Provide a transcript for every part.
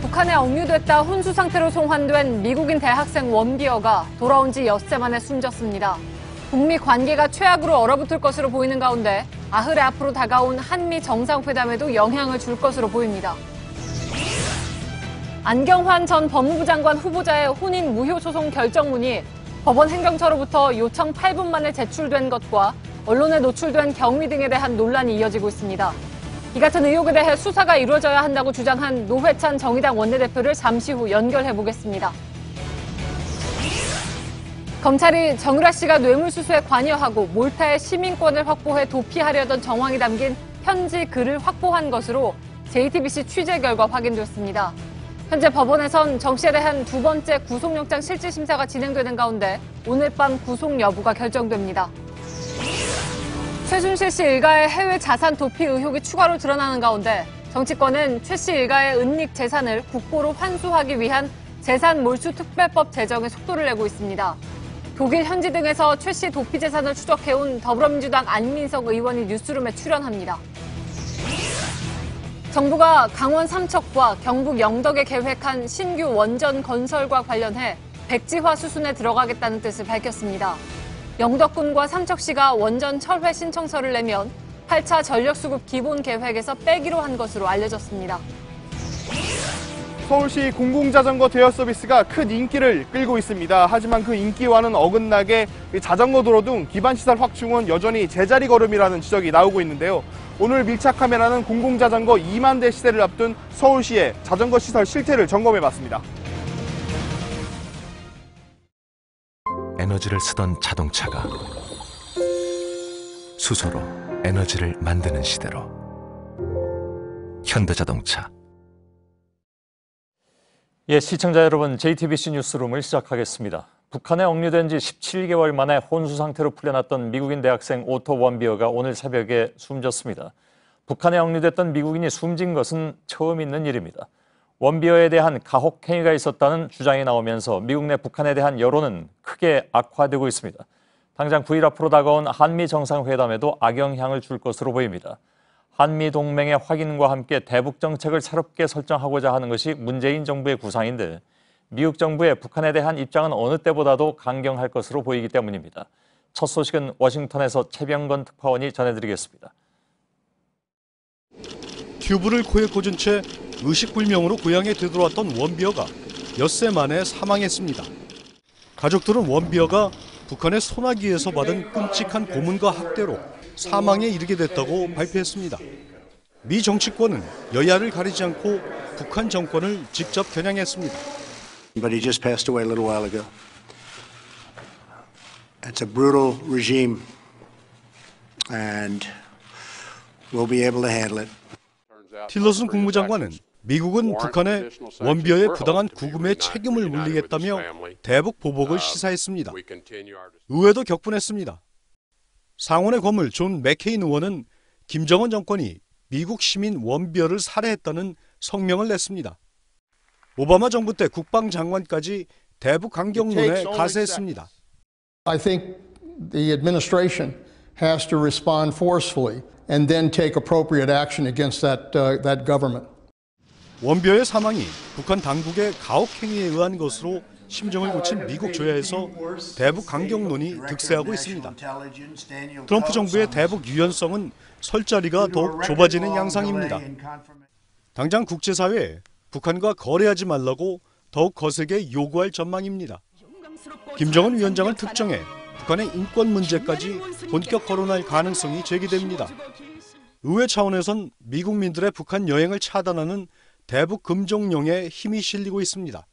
북한에 억류됐다 혼수 상태로 송환된 미국인 대학생 원비어가 돌아온 지 엿새 만에 숨졌습니다. 북미 관계가 최악으로 얼어붙을 것으로 보이는 가운데 아흐레 앞으로 다가온 한미 정상회담에도 영향을 줄 것으로 보입니다. 안경환 전 법무부 장관 후보자의 혼인 무효 소송 결정문이 법원 행정처로부터 요청 8분 만에 제출된 것과 언론에 노출된 경위 등에 대한 논란이 이어지고 있습니다. 이 같은 의혹에 대해 수사가 이루어져야 한다고 주장한 노회찬 정의당 원내대표를 잠시 후 연결해보겠습니다. 검찰이 정유라 씨가 뇌물수수에 관여하고 몰타의 시민권을 확보해 도피하려던 정황이 담긴 편지 글을 확보한 것으로 JTBC 취재 결과 확인됐습니다. 현재 법원에선 정 씨에 대한 두 번째 구속영장 실질심사가 진행되는 가운데 오늘 밤 구속 여부가 결정됩니다. 최순실 씨 일가의 해외 자산 도피 의혹이 추가로 드러나는 가운데 정치권은 최 씨 일가의 은닉 재산을 국고로 환수하기 위한 재산 몰수 특별법 제정에 속도를 내고 있습니다. 독일 현지 등에서 최 씨 도피 재산을 추적해온 더불어민주당 안민석 의원이 뉴스룸에 출연합니다. 정부가 강원 삼척과 경북 영덕에 계획한 신규 원전 건설과 관련해 백지화 수순에 들어가겠다는 뜻을 밝혔습니다. 영덕군과 삼척시가 원전 철회 신청서를 내면 8차 전력수급 기본 계획에서 빼기로 한 것으로 알려졌습니다. 서울시 공공자전거 대여 서비스가 큰 인기를 끌고 있습니다. 하지만 그 인기와는 어긋나게 자전거 도로 등 기반시설 확충은 여전히 제자리 걸음이라는 지적이 나오고 있는데요. 오늘 밀착 카메라는 공공자전거 2만 대 시대를 앞둔 서울시의 자전거 시설 실태를 점검해봤습니다. 에너지를 쓰던 자동차가 수소로 에너지를 만드는 시대로 현대자동차. 예, 시청자 여러분, JTBC 뉴스룸을 시작하겠습니다. 북한에 억류된 지 17개월 만에 혼수 상태로 풀려났던 미국인 대학생 오토 원비어가 오늘 새벽에 숨졌습니다. 북한에 억류됐던 미국인이 숨진 것은 처음 있는 일입니다. 원비어에 대한 가혹 행위가 있었다는 주장이 나오면서 미국 내 북한에 대한 여론은 크게 악화되고 있습니다. 당장 9일 앞으로 다가온 한미 정상회담에도 악영향을 줄 것으로 보입니다. 한미 동맹의 확인과 함께 대북 정책을 새롭게 설정하고자 하는 것이 문재인 정부의 구상인데 미국 정부의 북한에 대한 입장은 어느 때보다도 강경할 것으로 보이기 때문입니다. 첫 소식은 워싱턴에서 최병건 특파원이 전해드리겠습니다. 튜브를 코에 꽂은 채 의식불명으로 고향에 되돌아왔던 원비어가 엿새 만에 사망했습니다. 가족들은 원비어가 북한의 소나기에서 받은 끔찍한 고문과 학대로 사망에 이르게 됐다고 발표했습니다. 미 정치권은 여야를 가리지 않고 북한 정권을 직접 겨냥했습니다. But he just passed away a little while ago. It's a brutal regime, and we'll be able to handle it. 틸러슨 국무장관은 미국은 북한에 원비어의 부당한 구금에 책임을 물리겠다며 대북 보복을 시사했습니다. 의회도 격분했습니다. 상원의 거물 존 맥케인 의원은 김정은 정권이 미국 시민 원비어를 살해했다는 성명을 냈습니다. 오바마 정부 때 국방장관까지 대북 강경론에 가세했습니다. I think the administration has to respond forcefully and then take appropriate action against that government. 원비어의 사망이 북한 당국의 가혹 행위에 의한 것으로 심정을 고친 미국 조야에서 대북 강경론이 득세하고 있습니다. 트럼프 정부의 대북 유연성은 설 자리가 더욱 좁아지는 양상입니다. 당장 국제사회에 북한과 거래하지 말라고 더욱 거세게 요구할 전망입니다. 김정은 위원장을 특정해 북한의 인권 문제까지 본격 거론할 가능성이 제기됩니다. 의회 차원에선 미국민들의 북한 여행을 차단하는 대북 금종령에 힘이 실리고 있습니다.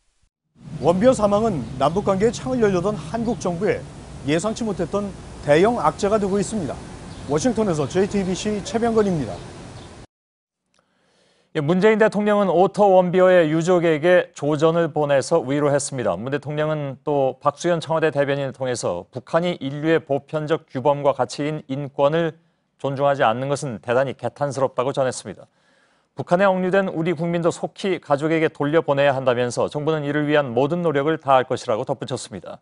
원비어 사망은 남북관계에 창을 열려던 한국 정부에 예상치 못했던 대형 악재가 되고 있습니다. 워싱턴에서 JTBC 최병건입니다. 문재인 대통령은 오토 원비어의 유족에게 조전을 보내서 위로했습니다. 문 대통령은 또 박수현 청와대 대변인을 통해서 북한이 인류의 보편적 규범과 가치인 인권을 존중하지 않는 것은 대단히 개탄스럽다고 전했습니다. 북한에 억류된 우리 국민도 속히 가족에게 돌려보내야 한다면서 정부는 이를 위한 모든 노력을 다할 것이라고 덧붙였습니다.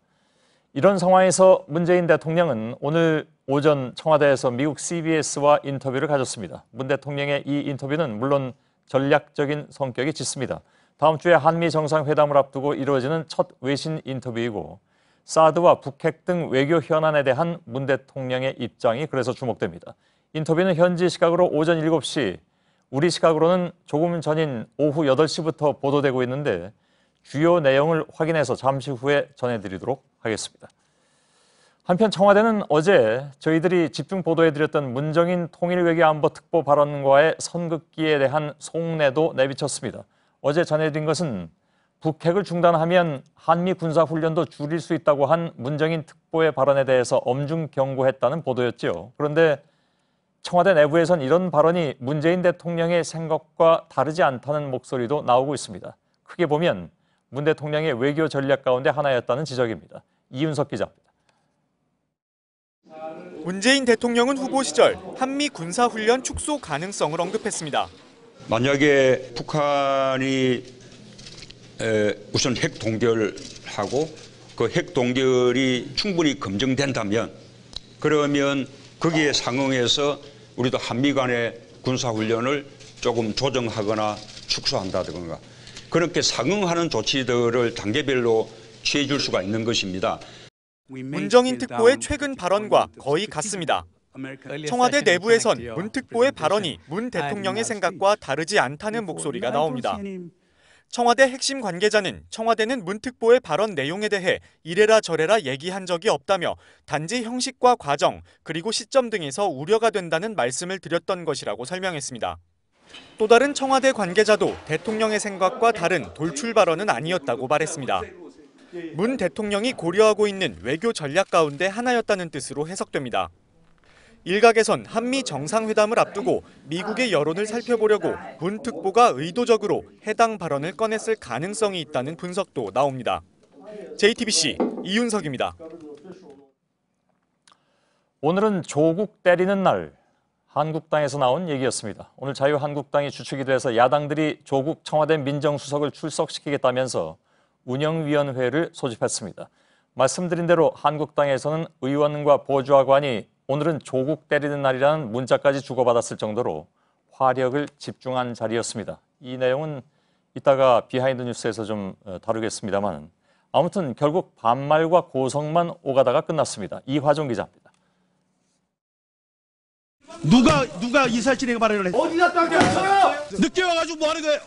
이런 상황에서 문재인 대통령은 오늘 오전 청와대에서 미국 CBS와 인터뷰를 가졌습니다. 문 대통령의 이 인터뷰는 물론 전략적인 성격이 짙습니다. 다음 주에 한미 정상회담을 앞두고 이루어지는 첫 외신 인터뷰이고 사드와 북핵 등 외교 현안에 대한 문 대통령의 입장이 그래서 주목됩니다. 인터뷰는 현지 시각으로 오전 7시, 우리 시각으로는 조금 전인 오후 8시부터 보도되고 있는데 주요 내용을 확인해서 잠시 후에 전해드리도록 하겠습니다. 한편 청와대는 어제 저희들이 집중 보도해드렸던 문정인 통일외교안보특보 발언과의 선긋기에 대한 속내도 내비쳤습니다. 어제 전해드린 것은 북핵을 중단하면 한미 군사훈련도 줄일 수 있다고 한 문정인 특보의 발언에 대해서 엄중 경고했다는 보도였죠. 그런데 청와대 내부에선 이런 발언이 문재인 대통령의 생각과 다르지 않다는 목소리도 나오고 있습니다. 크게 보면 문 대통령의 외교 전략 가운데 하나였다는 지적입니다. 이윤석 기자입니다. 문재인 대통령은 후보 시절 한미 군사훈련 축소 가능성을 언급했습니다. 만약에 북한이 우선 핵 동결하고 그 핵 동결이 충분히 검증된다면 그러면 거기에 상응해서 우리도 한미 간의 군사훈련을 조금 조정하거나 축소한다든가 그렇게 상응하는 조치들을 단계별로 취해 줄 수가 있는 것입니다. 문정인 특보의 최근 발언과 거의 같습니다. 청와대 내부에선 문 특보의 발언이 문 대통령의 생각과 다르지 않다는 목소리가 나옵니다. 청와대 핵심 관계자는 청와대는 문 특보의 발언 내용에 대해 이래라 저래라 얘기한 적이 없다며 단지 형식과 과정 그리고 시점 등에서 우려가 된다는 말씀을 드렸던 것이라고 설명했습니다. 또 다른 청와대 관계자도 대통령의 생각과 다른 돌출 발언은 아니었다고 말했습니다. 문 대통령이 고려하고 있는 외교 전략 가운데 하나였다는 뜻으로 해석됩니다. 일각에선 한미 정상회담을 앞두고 미국의 여론을 살펴보려고 문 특보가 의도적으로 해당 발언을 꺼냈을 가능성이 있다는 분석도 나옵니다. JTBC 이윤석입니다. 오늘은 조국 때리는 날, 한국당에서 나온 얘기였습니다. 오늘 자유한국당이 주축이 돼서 야당들이 조국 청와대 민정수석을 출석시키겠다면서 운영위원회를 소집했습니다. 말씀드린 대로 한국당에서는 의원과 보좌관이 오늘은 조국 때리는 날이라는 문자까지 주고받았을 정도로 화력을 집중한 자리였습니다. 이 내용은 이따가 비하인드 뉴스에서 좀 다루겠습니다만 아무튼 결국 반말과 고성만 오가다가 끝났습니다. 이화종 기자입니다. 누가 이사진에게 발언을 했어? 어디다 당겼어요? 늦게 와가지고 뭐 하는 거예요?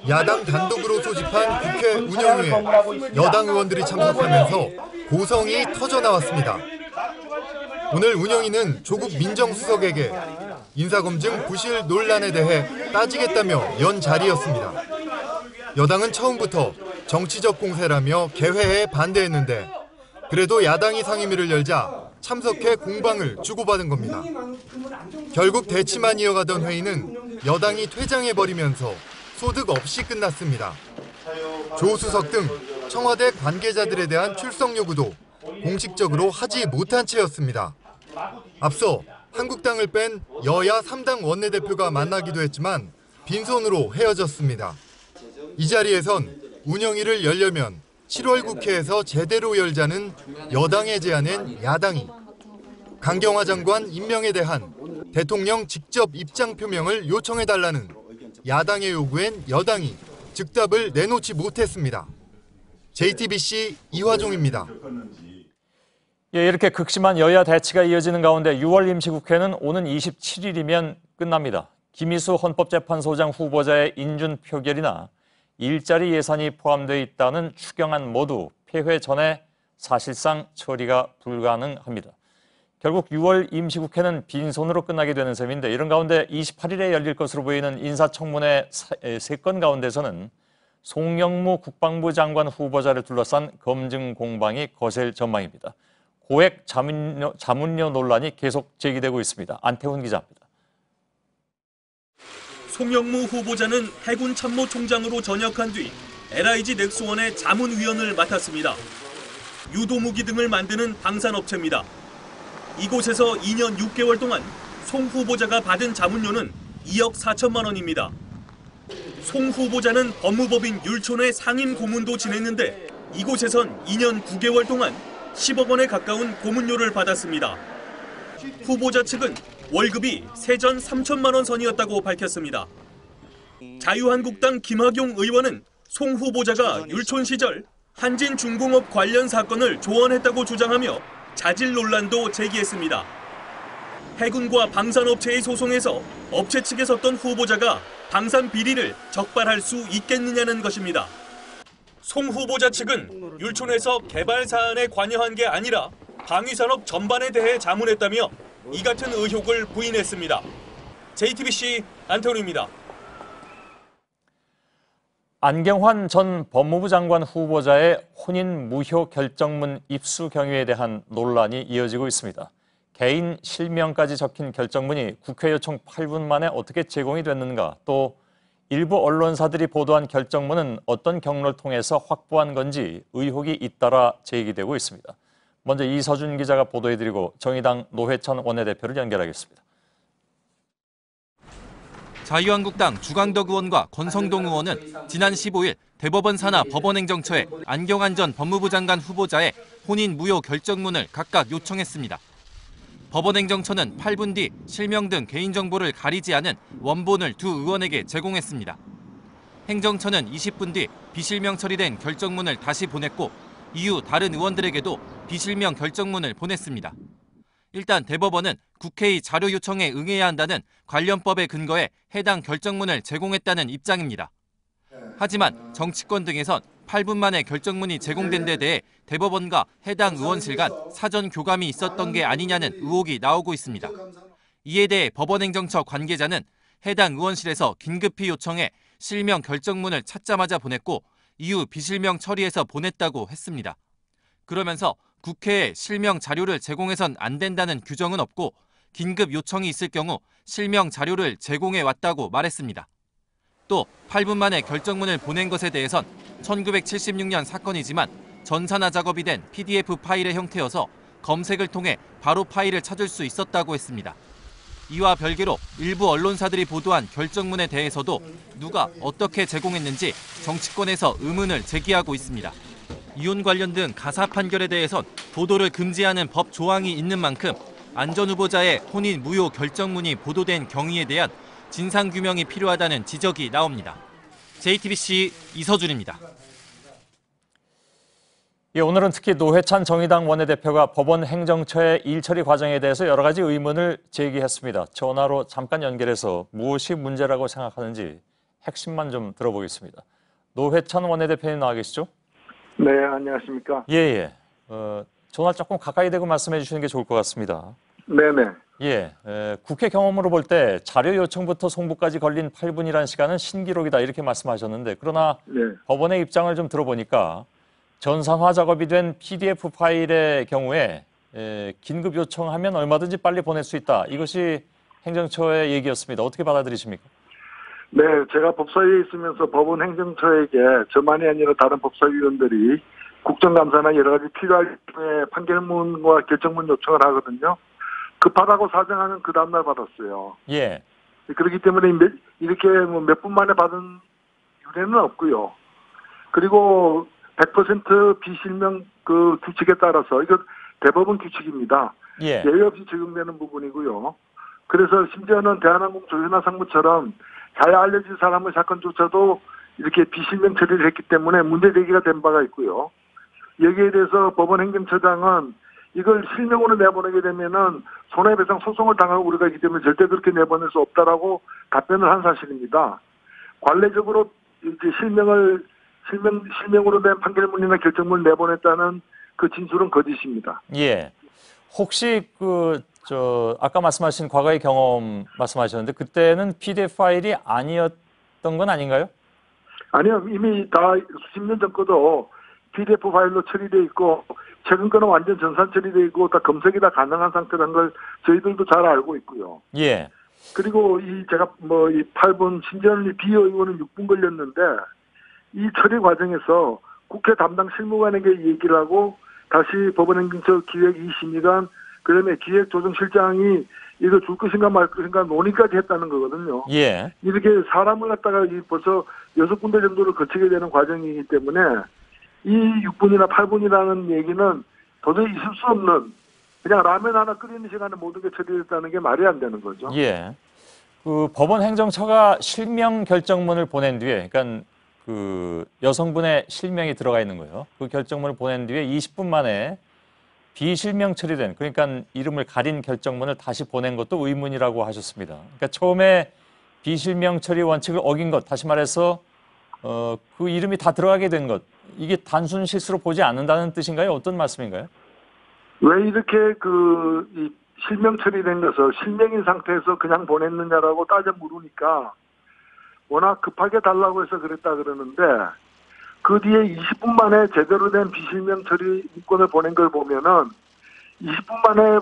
야당 단독으로 소집한 국회 운영위에 여당 의원들이 참석하면서 고성이 터져나왔습니다. 오늘 운영위는 조국 민정수석에게 인사검증 부실 논란에 대해 따지겠다며 연 자리였습니다. 여당은 처음부터 정치적 공세라며 개회에 반대했는데 그래도 야당이 상임위를 열자 참석해 공방을 주고받은 겁니다. 결국 대치만 이어가던 회의는 여당이 퇴장해버리면서 소득 없이 끝났습니다. 조 수석 등 청와대 관계자들에 대한 출석 요구도 공식적으로 하지 못한 채였습니다. 앞서 한국당을 뺀 여야 3당 원내대표가 만나기도 했지만 빈손으로 헤어졌습니다. 이 자리에선 운영위를 열려면 7월 국회에서 제대로 열자는 여당의 제안엔 야당이, 강경화 장관 임명에 대한 대통령 직접 입장 표명을 요청해달라는 야당의 요구엔 여당이 즉답을 내놓지 못했습니다. JTBC 이화종입니다. 이렇게 극심한 여야 대치가 이어지는 가운데 6월 임시국회는 오는 27일이면 끝납니다. 김희수 헌법재판소장 후보자의 인준 표결이나 일자리 예산이 포함되어 있다는 추경안 모두 폐회 전에 사실상 처리가 불가능합니다. 결국 6월 임시국회는 빈손으로 끝나게 되는 셈인데 이런 가운데 28일에 열릴 것으로 보이는 인사청문회 3건 가운데서는 송영무 국방부 장관 후보자를 둘러싼 검증 공방이 거셀 전망입니다. 고액 자문료 논란이 계속 제기되고 있습니다. 안태훈 기자입니다. 송영무 후보자는 해군 참모총장으로 전역한 뒤 LIG 넥스원의 자문위원을 맡았습니다. 유도무기 등을 만드는 방산업체입니다. 이곳에서 2년 6개월 동안 송 후보자가 받은 자문료는 2억 4천만 원입니다. 송 후보자는 법무법인 율촌의 상임 고문도 지냈는데 이곳에선 2년 9개월 동안 10억 원에 가까운 고문료를 받았습니다. 후보자 측은 월급이 세전 3천만 원 선이었다고 밝혔습니다. 자유한국당 김학용 의원은 송 후보자가 율촌 시절 한진중공업 관련 사건을 조언했다고 주장하며 자질 논란도 제기했습니다. 해군과 방산업체의 소송에서 업체 측에 섰던 후보자가 방산 비리를 적발할 수 있겠느냐는 것입니다. 송 후보자 측은 율촌에서 개발 사안에 관여한 게 아니라 방위산업 전반에 대해 자문했다며 이 같은 의혹을 부인했습니다. JTBC 안태훈입니다. 안경환 전 법무부 장관 후보자의 혼인 무효 결정문 입수 경위에 대한 논란이 이어지고 있습니다. 개인 실명까지 적힌 결정문이 국회 요청 8분 만에 어떻게 제공이 됐는가, 또 일부 언론사들이 보도한 결정문은 어떤 경로를 통해서 확보한 건지 의혹이 잇따라 제기되고 있습니다. 먼저 이서준 기자가 보도해드리고 정의당 노회찬 원내대표를 연결하겠습니다. 자유한국당 주광덕 의원과 권성동 의원은 지난 15일 대법원 산하 법원행정처에 안경환 전 법무부 장관 후보자의 혼인 무효 결정문을 각각 요청했습니다. 법원행정처는 8분 뒤 실명 등 개인정보를 가리지 않은 원본을 두 의원에게 제공했습니다. 행정처는 20분 뒤 비실명 처리된 결정문을 다시 보냈고 이후 다른 의원들에게도 비실명 결정문을 보냈습니다. 일단 대법원은 국회의 자료 요청에 응해야 한다는 관련법에 근거해 해당 결정문을 제공했다는 입장입니다. 하지만 정치권 등에선 8분 만에 결정문이 제공된 데 대해 대법원과 해당 의원실 간 사전 교감이 있었던 게 아니냐는 의혹이 나오고 있습니다. 이에 대해 법원행정처 관계자는 해당 의원실에서 긴급히 요청해 실명 결정문을 찾자마자 보냈고 이후 비실명 처리해서 보냈다고 했습니다. 그러면서 국회에 실명 자료를 제공해선 안 된다는 규정은 없고 긴급 요청이 있을 경우 실명 자료를 제공해 왔다고 말했습니다. 또 8분 만에 결정문을 보낸 것에 대해선 1976년 사건이지만 전산화 작업이 된 PDF 파일의 형태여서 검색을 통해 바로 파일을 찾을 수 있었다고 했습니다. 이와 별개로 일부 언론사들이 보도한 결정문에 대해서도 누가 어떻게 제공했는지 정치권에서 의문을 제기하고 있습니다. 이혼 관련 등 가사 판결에 대해선 보도를 금지하는 법 조항이 있는 만큼 안 전 후보자의 혼인 무효 결정문이 보도된 경위에 대한 진상규명이 필요하다는 지적이 나옵니다. JTBC 이서준입니다. 예, 오늘은 특히 노회찬 정의당 원내대표가 법원 행정처의 일처리 과정에 대해서 여러 가지 의문을 제기했습니다. 전화로 잠깐 연결해서 무엇이 문제라고 생각하는지 핵심만 좀 들어보겠습니다. 노회찬 원내대표님 나와 계시죠? 네, 안녕하십니까? 예. 전화 조금 가까이 대고 말씀해 주시는 게 좋을 것 같습니다. 네네. 예, 국회 경험으로 볼 때 자료 요청부터 송부까지 걸린 8분이라는 시간은 신기록이다 이렇게 말씀하셨는데, 그러나 네. 법원의 입장을 좀 들어보니까 전산화 작업이 된 PDF 파일의 경우에 긴급 요청하면 얼마든지 빨리 보낼 수 있다. 이것이 행정처의 얘기였습니다. 어떻게 받아들이십니까? 네, 제가 법사위에 있으면서 법원 행정처에게 저만이 아니라 다른 법사위원들이 국정감사나 여러 가지 필요할 때 판결문과 결정문 요청을 하거든요. 급하다고 사정하면 그 다음날 받았어요. 예. 그렇기 때문에 이렇게 몇 분 만에 받은 유례는 없고요. 그리고 100% 비실명 그 규칙에 따라서 이거 대법원 규칙입니다. 예. 예외 없이 적용되는 부분이고요. 그래서 심지어는 대한항공 조현아 상무처럼 잘 알려진 사람의 사건조차도 이렇게 비실명 처리를 했기 때문에 문제 제기가 된 바가 있고요. 여기에 대해서 법원 행정처장은 이걸 실명으로 내보내게 되면은 손해배상 소송을 당하고 우리가 있기 때문에 절대 그렇게 내보낼 수 없다라고 답변을 한 사실입니다. 관례적으로 이제 실명으로 된 판결문이나 결정문을 내보냈다는 그 진술은 거짓입니다. 예. 혹시 아까 말씀하신 과거의 경험 말씀하셨는데 그때는 PDF 파일이 아니었던 건 아닌가요? 아니요. 이미 다 수십 년 전 거도 PDF 파일로 처리되어 있고 최근 거는 완전 전산 처리되어 있고 다 검색이 다 가능한 상태라는 걸 저희들도 잘 알고 있고요. 예. 그리고 제가 이 8분 심지어는 비의원은 6분 걸렸는데 이 처리 과정에서 국회 담당 실무관에게 얘기를 하고 다시 법원행정처 기획 2심의관 그다음에 기획조정실장이 이거 줄 것인가 말 것인가 논의까지 했다는 거거든요. 예. 이렇게 사람을 갖다가 벌써 6군데 정도를 거치게 되는 과정이기 때문에 이 6분이나 8분이라는 얘기는 도저히 있을 수 없는 그냥 라면 하나 끓이는 시간에 모든 게 처리됐다는 게 말이 안 되는 거죠. 예. 그 법원 행정처가 실명 결정문을 보낸 뒤에, 그러니까 그 여성분의 실명이 들어가 있는 거예요. 그 결정문을 보낸 뒤에 20분 만에 비실명 처리된, 그러니까 이름을 가린 결정문을 다시 보낸 것도 의문이라고 하셨습니다. 그러니까 처음에 비실명 처리 원칙을 어긴 것, 다시 말해서 그 이름이 다 들어가게 된 것, 이게 단순 실수로 보지 않는다는 뜻인가요? 어떤 말씀인가요? 왜 이렇게 이 실명 처리된 것을 실명인 상태에서 그냥 보냈느냐라고 따져 물으니까 워낙 급하게 달라고 해서 그랬다 그러는데, 그 뒤에 20분 만에 제대로 된 비실명 처리 문건을 보낸 걸 보면은 20분 만에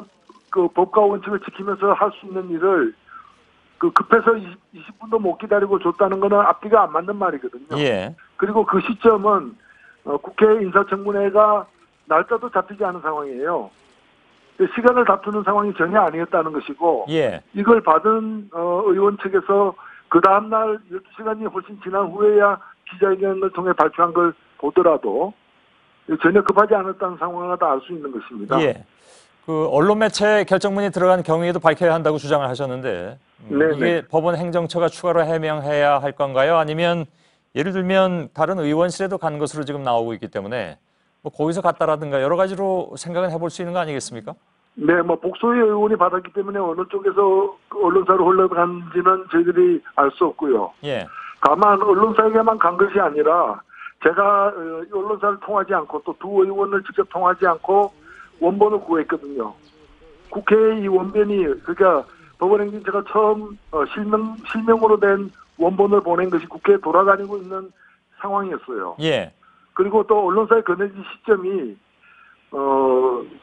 그 법과 원칙을 지키면서 할 수 있는 일을 급해서 20분도 못 기다리고 줬다는 거는 앞뒤가 안 맞는 말이거든요. 예. 그리고 그 시점은 국회 인사청문회가 날짜도 잡히지 않은 상황이에요. 시간을 다투는 상황이 전혀 아니었다는 것이고, 예. 이걸 받은 의원 측에서 그 다음날 12시간이 훨씬 지난 후에야 기자회견을 통해 발표한 걸 보더라도 전혀 급하지 않았다는 상황을 다 알 수 있는 것입니다. 예. 그 언론 매체 결정문이 들어간 경우에도 밝혀야 한다고 주장을 하셨는데, 이게 법원 행정처가 추가로 해명해야 할 건가요? 아니면 예를 들면 다른 의원실에도 간 것으로 지금 나오고 있기 때문에 뭐 거기서 갔다라든가 여러 가지로 생각을 해볼 수 있는 거 아니겠습니까? 네, 복소의 의원이 받았기 때문에 어느 쪽에서 언론사로 흘러간지는 저희들이 알 수 없고요. 예. 다만 언론사에게만 간 것이 아니라 제가 언론사를 통하지 않고 또 두 의원을 직접 통하지 않고 원본을 구했거든요. 국회의 이 원본이, 그러니까 법원행정처가 처음 실명으로 된 원본을 보낸 것이 국회에 돌아다니고 있는 상황이었어요. 예. 그리고 또 언론사에 건네진 시점이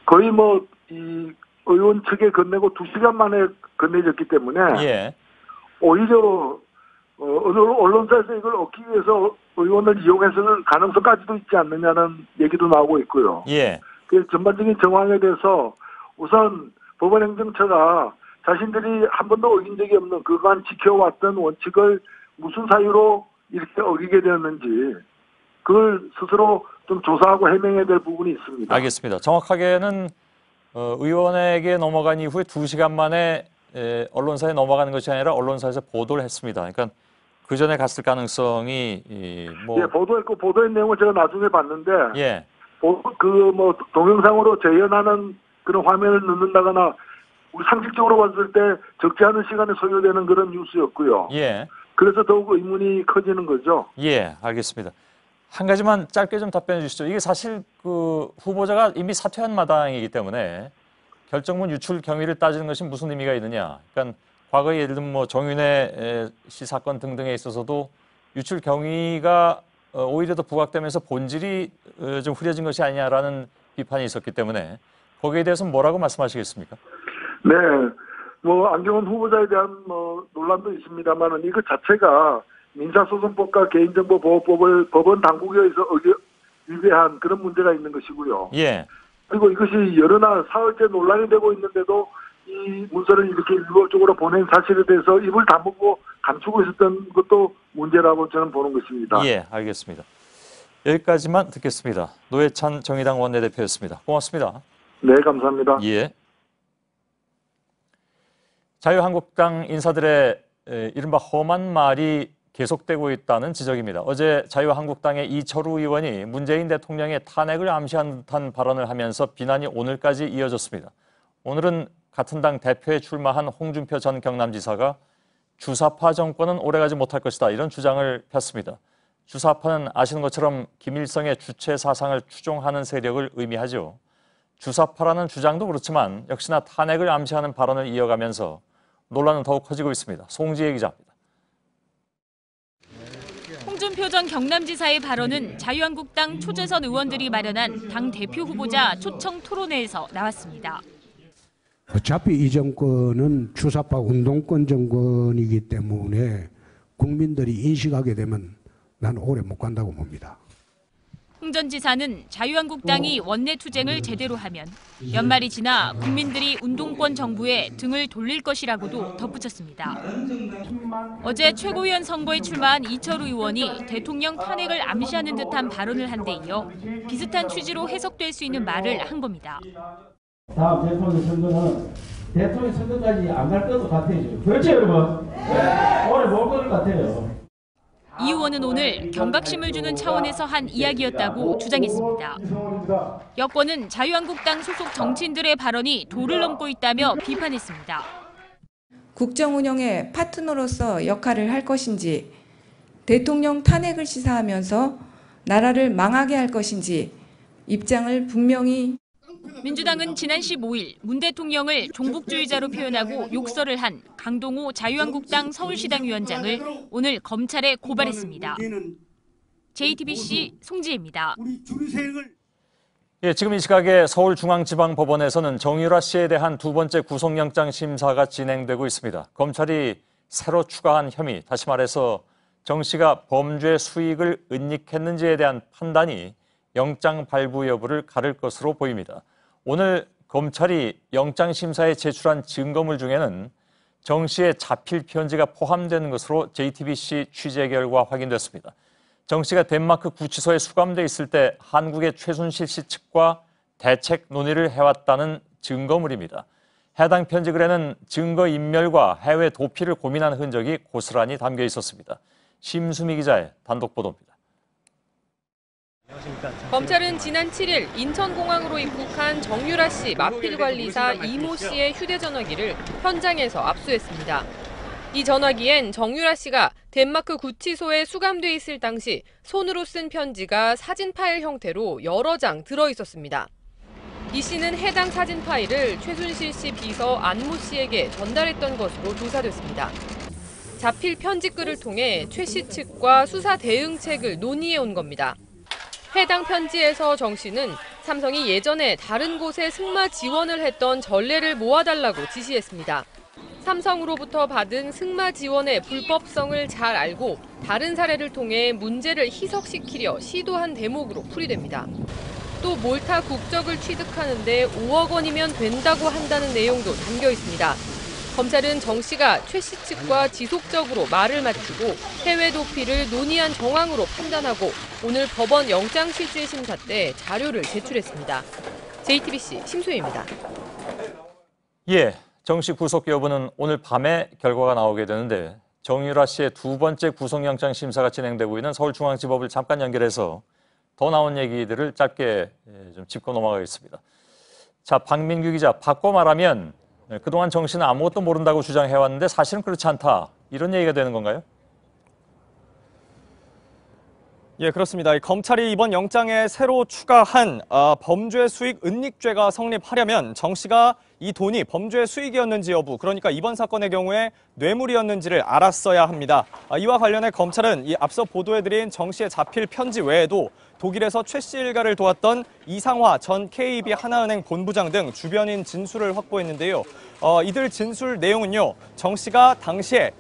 거의 이 의원 측에 건네고 2시간 만에 건네졌기 때문에 예. 오히려 언론사에서 이걸 얻기 위해서 의원을 이용해서는 가능성까지도 있지 않느냐는 얘기도 나오고 있고요. 예. 그 전반적인 정황에 대해서 우선 법원행정처가 자신들이 한 번도 어긴 적이 없는 그간 지켜왔던 원칙을 무슨 사유로 이렇게 어기게 되었는지 그걸 스스로 좀 조사하고 해명해야 될 부분이 있습니다. 알겠습니다. 정확하게는 의원에게 넘어간 이후에 2시간 만에 언론사에 넘어가는 것이 아니라 언론사에서 보도를 했습니다. 그러니까 그 전에 갔을 가능성이 예, 보도했고 보도한 내용을 제가 나중에 봤는데 예. 동영상으로 재현하는 그런 화면을 넣는다거나 우리 상식적으로 봤을 때 적지 않은 시간에 소요되는 그런 뉴스였고요. 예. 그래서 더욱 의문이 커지는 거죠. 예, 알겠습니다. 한 가지만 짧게 좀 답변해 주시죠. 이게 사실 그 후보자가 이미 사퇴한 마당이기 때문에 결정문 유출 경위를 따지는 것이 무슨 의미가 있느냐. 그러니까 과거에 예를 들면 정윤회 씨 사건 등등에 있어서도 유출 경위가 오히려 더 부각되면서 본질이 좀 흐려진 것이 아니냐라는 비판이 있었기 때문에 거기에 대해서는 뭐라고 말씀하시겠습니까? 네, 안경원 후보자에 대한 논란도 있습니다만은 이것 자체가 민사소송법과 개인정보보호법을 법원 당국에 의해서 위배한 그런 문제가 있는 것이고요. 예. 그리고 이것이 여러 날 사흘째 논란이 되고 있는데도 이 문서를 이렇게 일괄적으로 보낸 사실에 대해서 입을 다물고 감추고 있었던 것도 문제라고 저는 보는 것입니다. 예, 알겠습니다. 여기까지만 듣겠습니다. 노회찬 정의당 원내대표였습니다. 고맙습니다. 네, 감사합니다. 예. 자유한국당 인사들의 이른바 험한 말이 계속되고 있다는 지적입니다. 어제 자유한국당의 이철우 의원이 문재인 대통령의 탄핵을 암시한 듯한 발언을 하면서 비난이 오늘까지 이어졌습니다. 오늘은 같은 당 대표에 출마한 홍준표 전 경남지사가 주사파 정권은 오래가지 못할 것이다, 이런 주장을 폈습니다. 주사파는 아시는 것처럼 김일성의 주체 사상을 추종하는 세력을 의미하죠. 주사파라는 주장도 그렇지만 역시나 탄핵을 암시하는 발언을 이어가면서 논란은 더욱 커지고 있습니다. 송지혜 기자입니다. 홍준표 전 경남지사의 발언은 자유한국당 초재선 의원들이 마련한 당 대표 후보자 초청 토론회에서 나왔습니다. 어차피 이 정권은 주사파 운동권 정권이기 때문에 국민들이 인식하게 되면 난 오래 못 간다고 봅니다. 홍 전 지사는 자유한국당이 원내 투쟁을 제대로 하면 연말이 지나 국민들이 운동권 정부에 등을 돌릴 것이라고도 덧붙였습니다. 어제 최고위원 선거에 출마한 이철우 의원이 대통령 탄핵을 암시하는 듯한 발언을 한 데 이어 비슷한 취지로 해석될 수 있는 말을 한 겁니다. 다음 대통령 선거는 대통령 선거까지 안 갈 것도 같아요. 그렇죠, 여러분? 네. 오래 못 갈 것 같아요. 이 의원은 오늘 경각심을 주는 차원에서 한 이야기였다고 주장했습니다. 여권은 자유한국당 소속 정치인들의 발언이 도를 넘고 있다며 비판했습니다. 국정 운영의 파트너로서 역할을 할 것인지, 대통령 탄핵을 시사하면서 나라를 망하게 할 것인지 입장을 분명히. 민주당은 지난 15일 문 대통령을 종북주의자로 표현하고 욕설을 한 강동호 자유한국당 서울시당 위원장을 오늘 검찰에 고발했습니다. JTBC 송지혜입니다. 예, 지금 이 시각에 서울중앙지방법원에서는 정유라 씨에 대한 두 번째 구속영장 심사가 진행되고 있습니다. 검찰이 새로 추가한 혐의, 다시 말해서 정 씨가 범죄 수익을 은닉했는지에 대한 판단이 영장 발부 여부를 가를 것으로 보입니다. 오늘 검찰이 영장심사에 제출한 증거물 중에는 정 씨의 자필 편지가 포함된 것으로 JTBC 취재 결과 확인됐습니다. 정 씨가 덴마크 구치소에 수감돼 있을 때 한국의 최순실 씨 측과 대책 논의를 해왔다는 증거물입니다. 해당 편지글에는 증거인멸과 해외 도피를 고민한 흔적이 고스란히 담겨 있었습니다. 심수미 기자의 단독 보도입니다. 검찰은 지난 7일 인천공항으로 입국한 정유라 씨 마필관리사 이모 씨의 휴대전화기를 현장에서 압수했습니다. 이 전화기엔 정유라 씨가 덴마크 구치소에 수감돼 있을 당시 손으로 쓴 편지가 사진 파일 형태로 여러 장 들어있었습니다. 이 씨는 해당 사진 파일을 최순실 씨 비서 안모 씨에게 전달했던 것으로 조사됐습니다. 자필 편지글을 통해 최 씨 측과 수사 대응책을 논의해온 겁니다. 해당 편지에서 정 씨는 삼성이 예전에 다른 곳에 승마 지원을 했던 전례를 모아달라고 지시했습니다. 삼성으로부터 받은 승마 지원의 불법성을 잘 알고 다른 사례를 통해 문제를 희석시키려 시도한 대목으로 풀이됩니다. 또 몰타 국적을 취득하는데 5억 원이면 된다고 한다는 내용도 담겨 있습니다. 검찰은 정 씨가 최 씨 측과 지속적으로 말을 맞추고 해외 도피를 논의한 정황으로 판단하고 오늘 법원 영장실질심사 때 자료를 제출했습니다. JTBC 심수희입니다. 예, 정 씨 구속 여부는 오늘 밤에 결과가 나오게 되는데 정유라 씨의 두 번째 구속영장 심사가 진행되고 있는 서울중앙지법을 잠깐 연결해서 더 나온 얘기들을 짧게 좀 짚고 넘어가겠습니다. 자, 박민규 기자, 바꿔 말하면 그동안 정 씨는 아무것도 모른다고 주장해왔는데 사실은 그렇지 않다, 이런 얘기가 되는 건가요? 예, 그렇습니다. 검찰이 이번 영장에 새로 추가한 범죄 수익 은닉죄가 성립하려면 정 씨가 이 돈이 범죄 수익이었는지 여부, 그러니까 이번 사건의 경우에 뇌물이었는지를 알았어야 합니다. 이와 관련해 검찰은 이 앞서 보도해드린 정 씨의 자필 편지 외에도 독일에서 최 씨 일가를 도왔던 이상화 전 KB 하나은행 본부장 등 주변인 진술을 확보했는데요. 이들 진술 내용은요, 정 씨가 당시에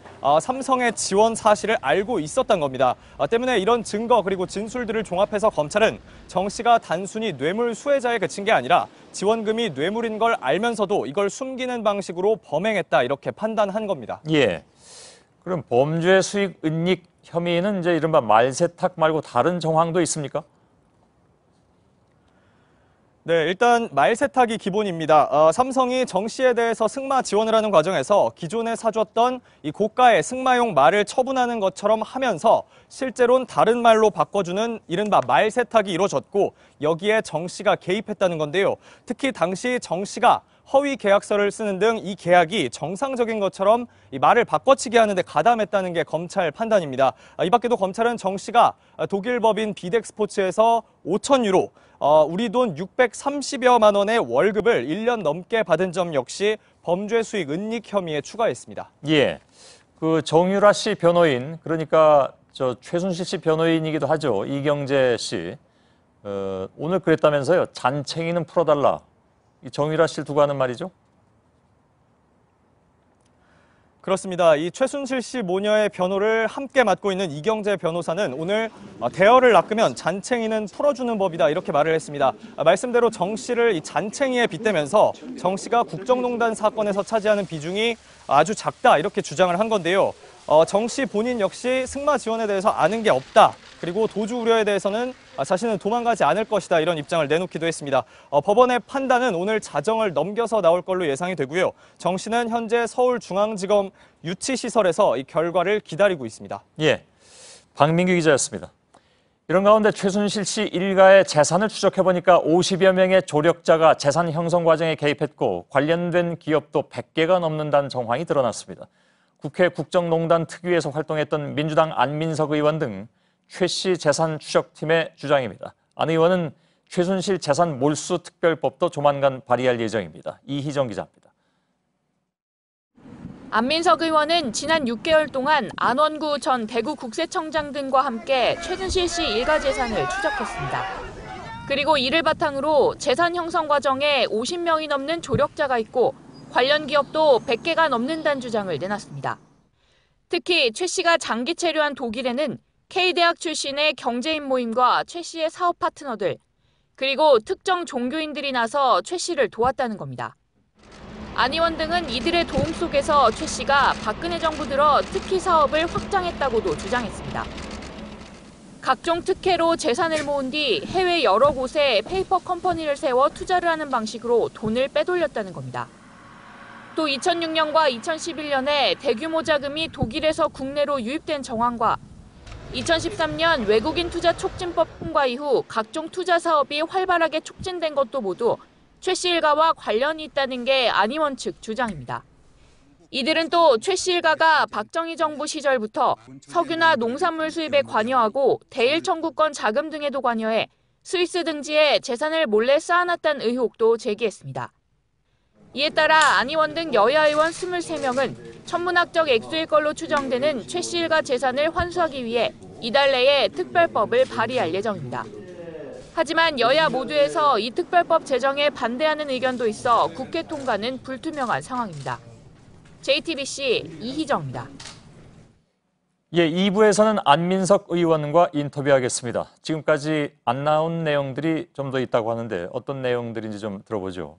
삼성의 지원 사실을 알고 있었던 겁니다. 때문에 이런 증거 그리고 진술들을 종합해서 검찰은 정 씨가 단순히 뇌물 수혜자에 그친 게 아니라 지원금이 뇌물인 걸 알면서도 이걸 숨기는 방식으로 범행했다, 이렇게 판단한 겁니다. 예. 그럼 범죄 수익 은닉 혐의는 이제 이른바 말세탁 말고 다른 정황도 있습니까? 네, 일단 말세탁이 기본입니다. 삼성이 정 씨에 대해서 승마 지원을 하는 과정에서 기존에 사줬던 이 고가의 승마용 말을 처분하는 것처럼 하면서 실제로는 다른 말로 바꿔주는 이른바 말세탁이 이루어졌고 여기에 정 씨가 개입했다는 건데요. 특히 당시 정 씨가 허위 계약서를 쓰는 등 이 계약이 정상적인 것처럼 이 말을 바꿔치기 하는 데 가담했다는 게 검찰 판단입니다. 이 밖에도 검찰은 정 씨가 독일 법인 비덱스포츠에서 5천 유로, 우리 돈 630여만 원의 월급을 1년 넘게 받은 점 역시 범죄 수익 은닉 혐의에 추가했습니다. 예, 그 정유라 씨 변호인, 그러니까 저 최순실 씨 변호인이기도 하죠, 이경재 씨, 오늘 그랬다면서요. 잔챙이는 풀어달라. 이 정유라 씨를 두고 하는 말이죠? 그렇습니다. 이 최순실 씨 모녀의 변호를 함께 맡고 있는 이경재 변호사는 오늘 대여를 낚으면 잔챙이는 풀어주는 법이다, 이렇게 말을 했습니다. 말씀대로 정 씨를 이 잔챙이에 빗대면서 정 씨가 국정농단 사건에서 차지하는 비중이 아주 작다, 이렇게 주장을 한 건데요. 정 씨 본인 역시 승마 지원에 대해서 아는 게 없다, 그리고 도주 우려에 대해서는 자신은 도망가지 않을 것이다, 이런 입장을 내놓기도 했습니다. 법원의 판단은 오늘 자정을 넘겨서 나올 걸로 예상이 되고요. 정 씨는 현재 서울중앙지검 유치시설에서 이 결과를 기다리고 있습니다. 예, 박민규 기자였습니다. 이런 가운데 최순실 씨 일가의 재산을 추적해보니까 50여 명의 조력자가 재산 형성 과정에 개입했고 관련된 기업도 100개가 넘는다는 정황이 드러났습니다. 국회 국정농단 특위에서 활동했던 민주당 안민석 의원 등 최 씨 재산 추적팀의 주장입니다. 안 의원은 최순실 재산 몰수 특별법도 조만간 발의할 예정입니다. 이희정 기자입니다. 안민석 의원은 지난 6개월 동안 안원구 전 대구국세청장 등과 함께 최순실 씨 일가 재산을 추적했습니다. 그리고 이를 바탕으로 재산 형성 과정에 50명이 넘는 조력자가 있고 관련 기업도 100개가 넘는다는 주장을 내놨습니다. 특히 최 씨가 장기 체류한 독일에는 K대학 출신의 경제인 모임과 최 씨의 사업 파트너들, 그리고 특정 종교인들이 나서 최 씨를 도왔다는 겁니다. 안 의원 등은 이들의 도움 속에서 최 씨가 박근혜 정부 들어 특히 사업을 확장했다고도 주장했습니다. 각종 특혜로 재산을 모은 뒤 해외 여러 곳에 페이퍼 컴퍼니를 세워 투자를 하는 방식으로 돈을 빼돌렸다는 겁니다. 또 2006년과 2011년에 대규모 자금이 독일에서 국내로 유입된 정황과 2013년 외국인 투자 촉진법 통과 이후 각종 투자 사업이 활발하게 촉진된 것도 모두 최 씨 일가와 관련이 있다는 게 안 의원 측 주장입니다. 이들은 또 최 씨 일가가 박정희 정부 시절부터 석유나 농산물 수입에 관여하고 대일 청구권 자금 등에도 관여해 스위스 등지에 재산을 몰래 쌓아놨다는 의혹도 제기했습니다. 이에 따라 안 의원 등 여야 의원 23명은 천문학적 액수일 걸로 추정되는 최 씨 일가 재산을 환수하기 위해 이달 내에 특별법을 발의할 예정입니다. 하지만 여야 모두에서 이 특별법 제정에 반대하는 의견도 있어 국회 통과는 불투명한 상황입니다. JTBC 이희정입니다. 예, 2부에서는 안민석 의원과 인터뷰하겠습니다. 지금까지 안 나온 내용들이 좀 더 있다고 하는데 어떤 내용들인지 좀 들어보죠.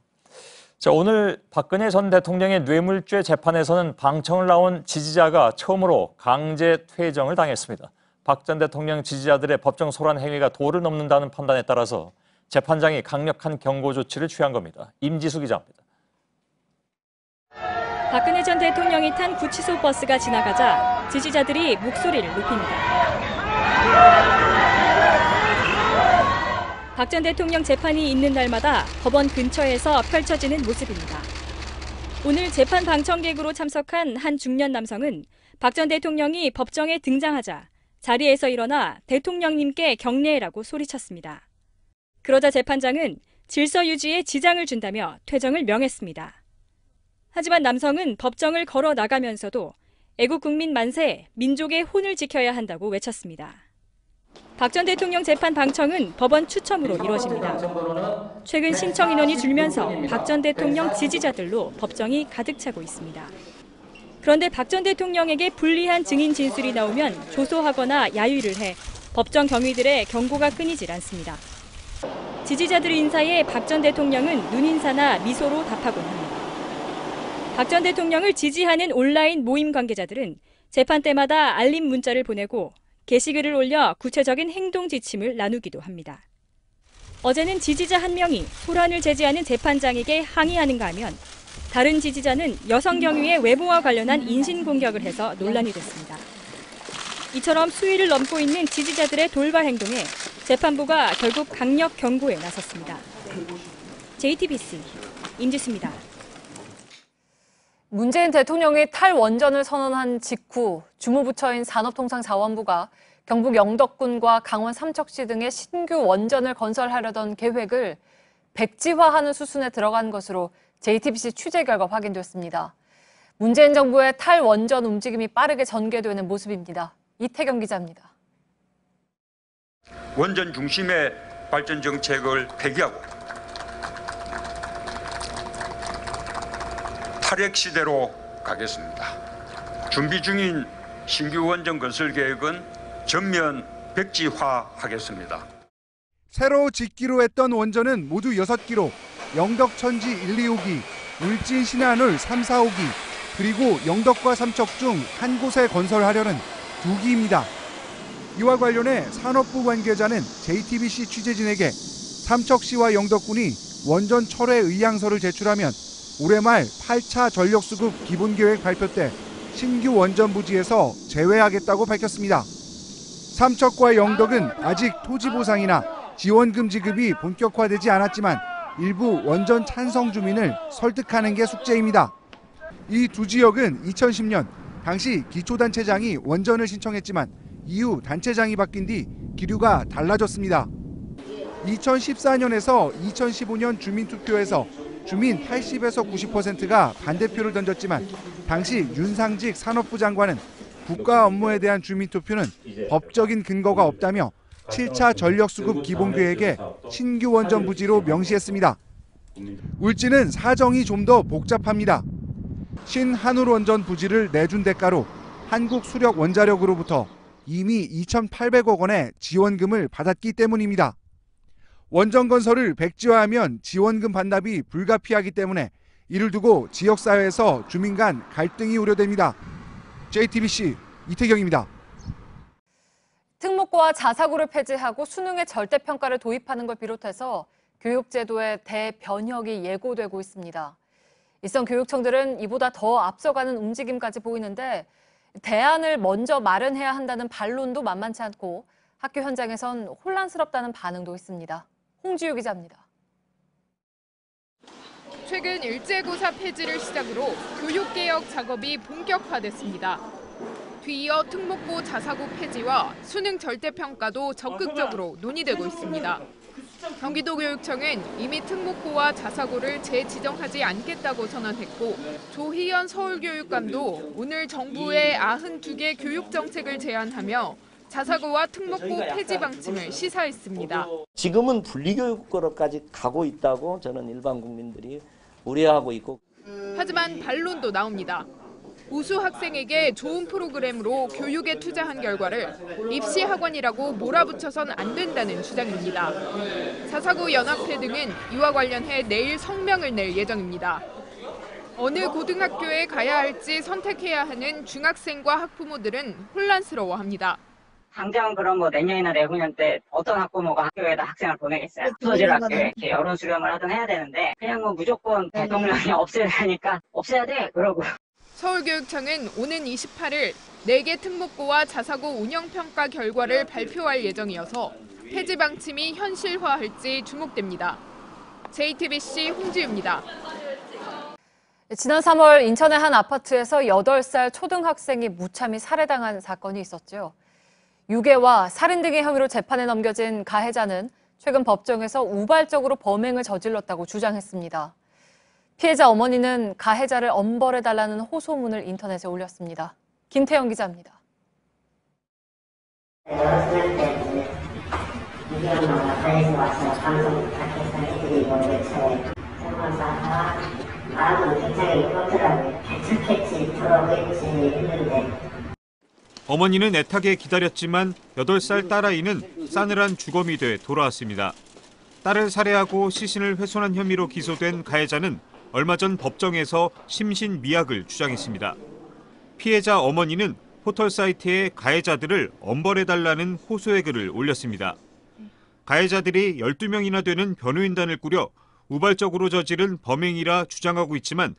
자, 오늘 박근혜 전 대통령의 뇌물죄 재판에서는 방청을 나온 지지자가 처음으로 강제 퇴정을 당했습니다. 박 전 대통령 지지자들의 법정 소란 행위가 도를 넘는다는 판단에 따라서 재판장이 강력한 경고 조치를 취한 겁니다. 임지수 기자입니다. 박근혜 전 대통령이 탄 구치소 버스가 지나가자 지지자들이 목소리를 높입니다. 박 전 대통령 재판이 있는 날마다 법원 근처에서 펼쳐지는 모습입니다. 오늘 재판 방청객으로 참석한 한 중년 남성은 박 전 대통령이 법정에 등장하자 자리에서 일어나 대통령님께 경례라고 소리쳤습니다. 그러자 재판장은 질서 유지에 지장을 준다며 퇴정을 명했습니다. 하지만 남성은 법정을 걸어 나가면서도 애국 국민 만세, 민족의 혼을 지켜야 한다고 외쳤습니다. 박 전 대통령 재판 방청은 법원 추첨으로 이루어집니다. 최근 신청 인원이 줄면서 박 전 대통령 지지자들로 법정이 가득 차고 있습니다. 그런데 박 전 대통령에게 불리한 증인 진술이 나오면 조소하거나 야유를 해 법정 경위들의 경고가 끊이질 않습니다. 지지자들의 인사에 박 전 대통령은 눈인사나 미소로 답하곤 합니다. 박 전 대통령을 지지하는 온라인 모임 관계자들은 재판 때마다 알림 문자를 보내고 게시글을 올려 구체적인 행동 지침을 나누기도 합니다. 어제는 지지자 한 명이 소란을 제지하는 재판장에게 항의하는가 하면 다른 지지자는 여성 경위의 외모와 관련한 인신공격을 해서 논란이 됐습니다. 이처럼 수위를 넘고 있는 지지자들의 돌발 행동에 재판부가 결국 강력 경고에 나섰습니다. JTBC 임지수입니다. 문재인 대통령이 탈원전을 선언한 직후 주무부처인 산업통상자원부가 경북 영덕군과 강원 삼척시 등의 신규 원전을 건설하려던 계획을 백지화하는 수순에 들어간 것으로 JTBC 취재 결과 확인됐습니다. 문재인 정부의 탈원전 움직임이 빠르게 전개되는 모습입니다. 이태경 기자입니다. 원전 중심의 발전 정책을 폐기하고 탈핵 시대로 가겠습니다. 준비 중인 신규 원전 건설 계획은 전면 백지화하겠습니다. 새로 짓기로 했던 원전은 모두 6기로 영덕천지 1, 2호기, 울진 신한울 3, 4호기, 그리고 영덕과 삼척 중 한 곳에 건설하려는 2기입니다. 이와 관련해 산업부 관계자는 JTBC 취재진에게 삼척시와 영덕군이 원전 철회 의향서를 제출하면 올해 말 8차 전력수급 기본계획 발표 때 신규 원전 부지에서 제외하겠다고 밝혔습니다. 삼척과 영덕은 아직 토지 보상이나 지원금 지급이 본격화되지 않았지만 일부 원전 찬성 주민을 설득하는 게 숙제입니다. 이 두 지역은 2010년 당시 기초단체장이 원전을 신청했지만 이후 단체장이 바뀐 뒤 기류가 달라졌습니다. 2014년에서 2015년 주민투표에서 주민 80에서 90%가 반대표를 던졌지만 당시 윤상직 산업부 장관은 국가 업무에 대한 주민투표는 법적인 근거가 없다며 7차 전력수급 기본계획에 신규 원전 부지로 명시했습니다. 울진은 사정이 좀 더 복잡합니다. 신한울원전 부지를 내준 대가로 한국수력원자력으로부터 이미 2,800억 원의 지원금을 받았기 때문입니다. 원전 건설을 백지화하면 지원금 반납이 불가피하기 때문에 이를 두고 지역사회에서 주민 간 갈등이 우려됩니다. JTBC 이태경입니다. 특목고와 자사고를 폐지하고 수능의 절대평가를 도입하는 걸 비롯해서 교육제도의 대변혁이 예고되고 있습니다. 일선 교육청들은 이보다 더 앞서가는 움직임까지 보이는데 대안을 먼저 마련해야 한다는 반론도 만만치 않고 학교 현장에선 혼란스럽다는 반응도 있습니다. 홍지유 기자입니다. 최근 일제고사 폐지를 시작으로 교육개혁 작업이 본격화됐습니다. 뒤이어 특목고 자사고 폐지와 수능 절대평가도 적극적으로 논의되고 있습니다. 경기도교육청은 이미 특목고와 자사고를 재지정하지 않겠다고 선언했고 조희연 서울교육감도 오늘 정부의 92개 교육정책을 제안하며 자사고와 특목고 폐지 방침을 시사했습니다. 지금은 분리교육으로까지 가고 있다고 저는 일반 국민들이 우려하고 있고. 하지만 반론도 나옵니다. 우수 학생에게 좋은 프로그램으로 교육에 투자한 결과를 입시 학원이라고 몰아붙여선 안 된다는 주장입니다. 자사고 연합회 등은 이와 관련해 내일 성명을 낼 예정입니다. 어느 고등학교에 가야 할지 선택해야 하는 중학생과 학부모들은 혼란스러워합니다. 당장 그럼 내년이나 내후년 때 어떤 학부모가 학교에다 학생을 보내겠어요? 소질 학교에 이렇게 여론 수렴을 하든 해야 되는데 그냥 무조건 대통령이 없애야 하니까 없애야 돼 그러고. 서울교육청은 오는 28일 4개 특목고와 자사고 운영평가 결과를 발표할 예정이어서 폐지 방침이 현실화할지 주목됩니다. JTBC 홍지유입니다. 지난 3월 인천의 한 아파트에서 8살 초등학생이 무참히 살해당한 사건이 있었죠. 유괴와 살인 등의 혐의로 재판에 넘겨진 가해자는 최근 법정에서 우발적으로 범행을 저질렀다고 주장했습니다. 피해자 어머니는 가해자를 엄벌해달라는 호소문을 인터넷에 올렸습니다. 김태영 기자입니다. 어머니는 애타게 기다렸지만 8살 딸아이는 싸늘한 주검이 돼 돌아왔습니다. 딸을 살해하고 시신을 훼손한 혐의로 기소된 가해자는 얼마 전 법정에서 심신미약을 주장했습니다. 피해자 어머니는 포털 사이트에 가해자들을 엄벌해달라는 호소의 글을 올렸습니다. 가해자들이 12명이나 되는 변호인단을 꾸려 우발적으로 저지른 범행이라 주장하고 있지만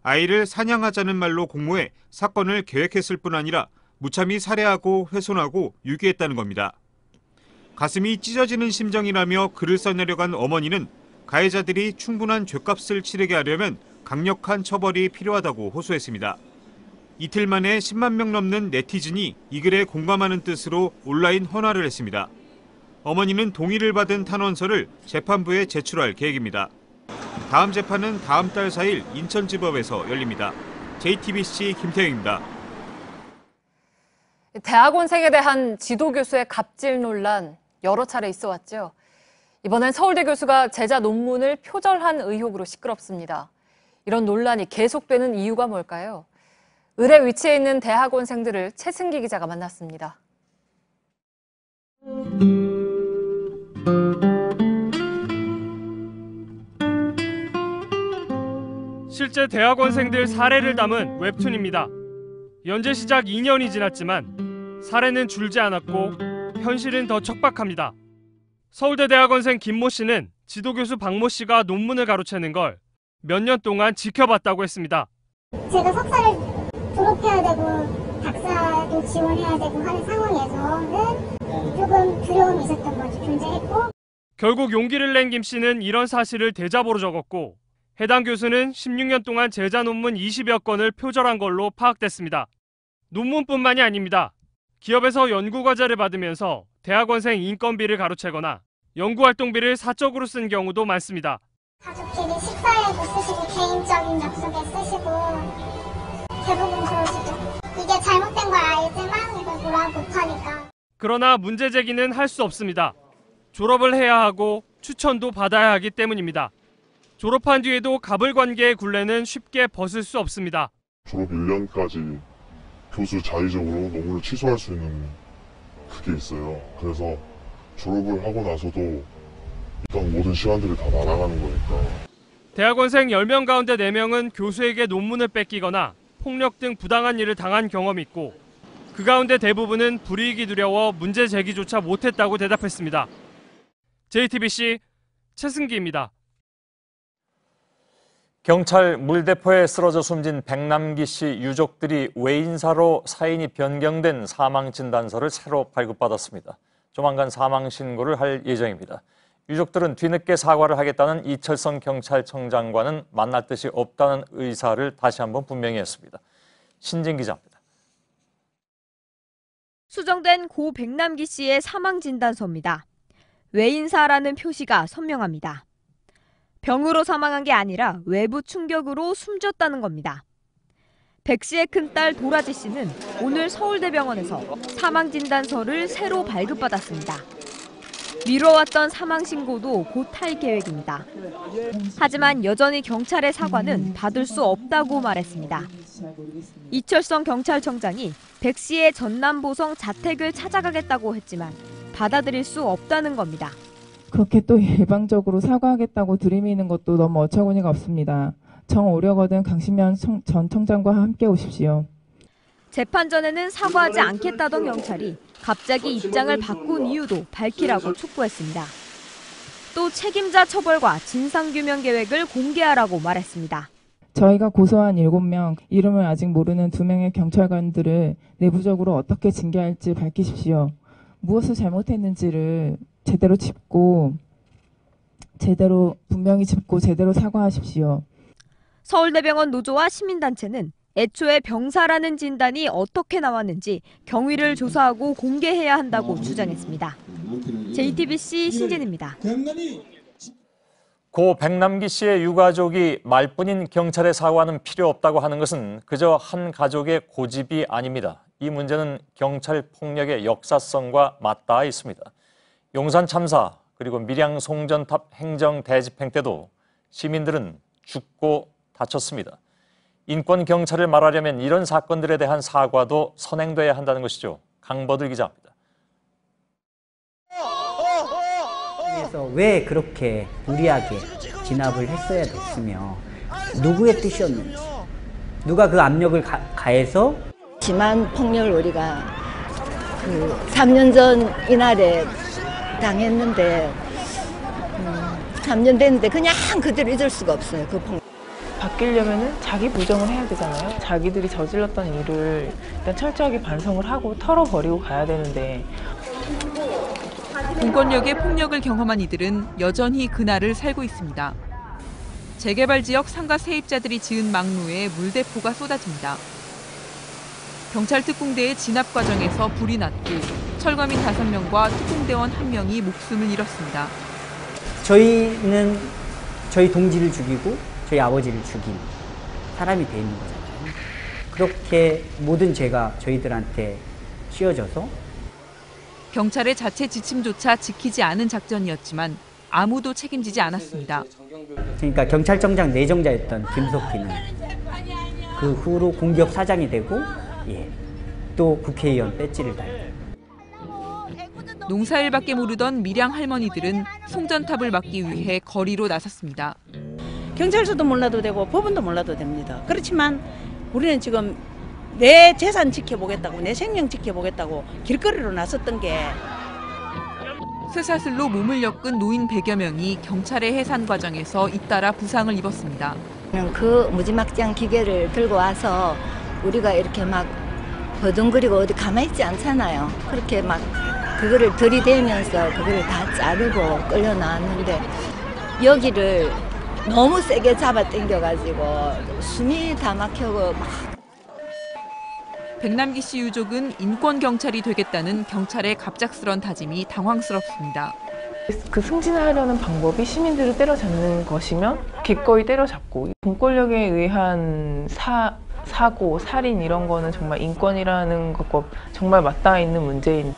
아이를 사냥하자는 말로 공모해 사건을 계획했을 뿐 아니라 무참히 살해하고 훼손하고 유기했다는 겁니다. 가슴이 찢어지는 심정이라며 글을 써내려간 어머니는 가해자들이 충분한 죗값을 치르게 하려면 강력한 처벌이 필요하다고 호소했습니다. 이틀 만에 10만 명 넘는 네티즌이 이 글에 공감하는 뜻으로 온라인 헌화를 했습니다. 어머니는 동의를 받은 탄원서를 재판부에 제출할 계획입니다. 다음 재판은 다음 달 4일 인천지법에서 열립니다. JTBC 김태영입니다. 대학원생에 대한 지도교수의 갑질 논란 여러 차례 있어 왔죠. 이번엔 서울대 교수가 제자 논문을 표절한 의혹으로 시끄럽습니다. 이런 논란이 계속되는 이유가 뭘까요? 을에 위치해 있는 대학원생들을 최승기 기자가 만났습니다. 실제 대학원생들 사례를 담은 웹툰입니다. 연재 시작 2년이 지났지만 사례는 줄지 않았고 현실은 더 척박합니다. 서울대 대학원생 김모 씨는 지도교수 박모 씨가 논문을 가로채는 걸 몇 년 동안 지켜봤다고 했습니다. 제가 석사를 졸업해야 되고 박사도 지원해야 되고 하는 상황에서는 조금 두려움이 있었던 거죠. 존재했고. 결국 용기를 낸 김 씨는 이런 사실을 대자보로 적었고 해당 교수는 16년 동안 제자 논문 20여 건을 표절한 걸로 파악됐습니다. 논문뿐만이 아닙니다. 기업에서 연구과제를 받으면서 대학원생 인건비를 가로채거나 연구활동비를 사적으로 쓴 경우도 많습니다. 가족끼리 식사에도 쓰시고 개인적인 약속에 쓰시고 대부분 그러시죠. 이게 잘못된 걸 알지만 이걸 뭐라 못하니까. 그러나 문제 제기는 할 수 없습니다. 졸업을 해야 하고 추천도 받아야 하기 때문입니다. 졸업한 뒤에도 가불관계의 굴레는 쉽게 벗을 수 없습니다. 졸업 1년까지 교수 자의적으로 논문을 취소할 수 있는 그게 있어요. 그래서 졸업을 하고 나서도 일단 모든 시간들이 다 날아가는 거니까. 대학원생 10명 가운데 4명은 교수에게 논문을 뺏기거나 폭력 등 부당한 일을 당한 경험이 있고 그 가운데 대부분은 불이익이 두려워 문제 제기조차 못했다고 대답했습니다. JTBC 최승기입니다. 경찰 물대포에 쓰러져 숨진 백남기 씨 유족들이 외인사로 사인이 변경된 사망진단서를 새로 발급받았습니다. 조만간 사망신고를 할 예정입니다. 유족들은 뒤늦게 사과를 하겠다는 이철성 경찰청장과는 만날 뜻이 없다는 의사를 다시 한번 분명히 했습니다. 신진 기자입니다. 수정된 고 백남기 씨의 사망진단서입니다. 외인사라는 표시가 선명합니다. 병으로 사망한 게 아니라 외부 충격으로 숨졌다는 겁니다. 백 씨의 큰딸 도라지 씨는 오늘 서울대병원에서 사망진단서를 새로 발급받았습니다. 미뤄왔던 사망신고도 곧 할 계획입니다. 하지만 여전히 경찰의 사과는 받을 수 없다고 말했습니다. 이철성 경찰청장이 백 씨의 전남 보성 자택을 찾아가겠다고 했지만 받아들일 수 없다는 겁니다. 그렇게 또 일방적으로 사과하겠다고 들이미는 것도 너무 어처구니가 없습니다. 정 오려거든 강신면 전 청장과 함께 오십시오. 재판 전에는 사과하지 않겠다던 경찰이 갑자기 입장을 바꾼 이유도 밝히라고 촉구했습니다. 또 책임자 처벌과 진상규명 계획을 공개하라고 말했습니다. 저희가 고소한 7명, 이름을 아직 모르는 2명의 경찰관들을 내부적으로 어떻게 징계할지 밝히십시오. 무엇을 잘못했는지를 제대로 분명히 짚고 제대로 사과하십시오. 서울대병원 노조와 시민단체는 애초에 병사라는 진단이 어떻게 나왔는지 경위를 조사하고 공개해야 한다고 주장했습니다. JTBC 신진입니다. 고 백남기 씨의 유가족이 말뿐인 경찰의 사과는 필요 없다고 하는 것은 그저 한 가족의 고집이 아닙니다. 이 문제는 경찰 폭력의 역사성과 맞닿아 있습니다. 용산 참사 그리고 밀양 송전탑 행정 대집행 때도 시민들은 죽고 다쳤습니다. 인권 경찰을 말하려면 이런 사건들에 대한 사과도 선행돼야 한다는 것이죠. 강버들 기자입니다. 그래서 왜 그렇게 무리하게 진압을 했어야 됐으며 누구의 뜻이었는지 누가 그 압력을 가해서 심한 폭력을 우리가 3년 전 이날에 당했는데 3년 됐는데 그냥 그대로 잊을 수가 없어요. 그 폭력. 바뀌려면 자기 부정을 해야 되잖아요. 자기들이 저질렀던 일을 일단 철저하게 반성을 하고 털어버리고 가야 되는데 공권력의 폭력을 경험한 이들은 여전히 그날을 살고 있습니다. 재개발 지역 상가 세입자들이 지은 막루에 물대포가 쏟아집니다. 경찰 특공대의 진압 과정에서 불이 났고 철거민 5명과 특공대원 1명이 목숨을 잃었습니다. 저희는 저희 동지를 죽이고 저희 아버지를 죽인 사람이 돼 있는 거잖아요. 그렇게 모든 죄가 저희들한테 씌워져서 경찰의 자체 지침조차 지키지 않은 작전이었지만 아무도 책임지지 않았습니다. 그러니까 경찰청장 내정자였던 김석희는 그 후로 공기업 사장이 되고 또 국회의원 배지를 달고 농사일밖에 모르던 밀양 할머니들은 송전탑을 막기 위해 거리로 나섰습니다. 경찰서도 몰라도 되고 법원도 몰라도 됩니다. 그렇지만 우리는 지금 내 재산 지켜보겠다고 내 생명 지켜보겠다고 길거리로 나섰던 게 쇠사슬로 몸을 엮은 노인 100여 명이 경찰의 해산 과정에서 잇따라 부상을 입었습니다. 그 무지막지한 기계를 들고 와서 우리가 이렇게 막 버둥거리고 어디 가만히 있지 않잖아요. 그렇게 막 그거를 들이대면서 그거를 다 자르고 끌려 나왔는데 여기를 너무 세게 잡아 당겨가지고 숨이 다 막혀고 막. 백남기 씨 유족은 인권 경찰이 되겠다는 경찰의 갑작스런 다짐이 당황스럽습니다. 그 승진하려는 방법이 시민들을 때려잡는 것이면 기꺼이 때려잡고 공권력에 의한 사고, 살인 이런 거는 정말 인권이라는 것과 정말 맞닿아 있는 문제인.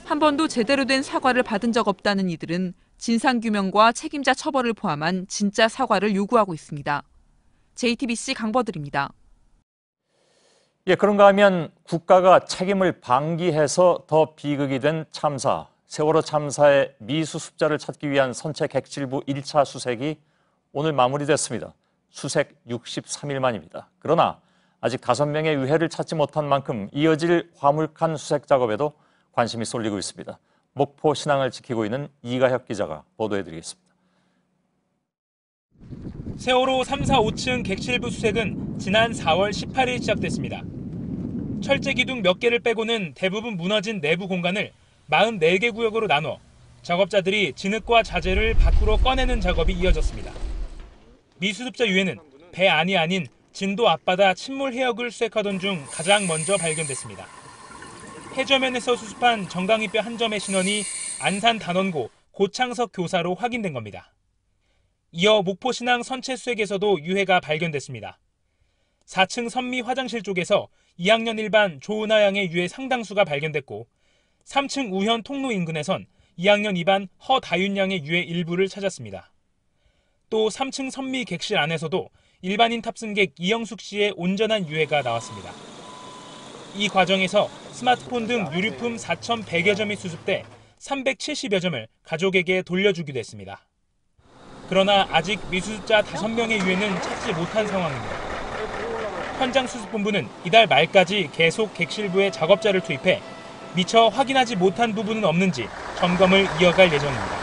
한 번도 제대로 된 사과를 받은 적 없다는 이들은 진상규명과 책임자 처벌을 포함한 진짜 사과를 요구하고 있습니다. JTBC 강버들입니다. 예, 그런가 하면 국가가 책임을 방기해서 더 비극이 된 참사, 세월호 참사의 미수습자를 찾기 위한 선체 객실부 1차 수색이 오늘 마무리됐습니다. 수색 63일 만입니다. 그러나 아직 5명의 유해를 찾지 못한 만큼 이어질 화물칸 수색 작업에도 관심이 쏠리고 있습니다. 목포 신항을 지키고 있는 이가혁 기자가 보도해드리겠습니다. 세월호 3, 4, 5층 객실부 수색은 지난 4월 18일 시작됐습니다. 철제 기둥 몇 개를 빼고는 대부분 무너진 내부 공간을 44개 구역으로 나눠 작업자들이 진흙과 자재를 밖으로 꺼내는 작업이 이어졌습니다. 미수습자 유해는 배 안이 아닌 진도 앞바다 침몰 해역을 수색하던 중 가장 먼저 발견됐습니다. 해저면에서 수습한 정강이뼈 한 점의 신원이 안산 단원고 고창석 교사로 확인된 겁니다. 이어 목포 신항 선체 수색에서도 유해가 발견됐습니다. 4층 선미 화장실 쪽에서 2학년 1반 조은하 양의 유해 상당수가 발견됐고 3층 우현 통로 인근에선 2학년 2반 허다윤 양의 유해 일부를 찾았습니다. 또 3층 선미 객실 안에서도 일반인 탑승객 이영숙 씨의 온전한 유해가 나왔습니다. 이 과정에서 스마트폰 등 유류품 4,100여 점이 수습돼 370여 점을 가족에게 돌려주기도 했습니다. 그러나 아직 미수습자 5명의 유해는 찾지 못한 상황입니다. 현장 수습본부는 이달 말까지 계속 객실부에 작업자를 투입해 미처 확인하지 못한 부분은 없는지 점검을 이어갈 예정입니다.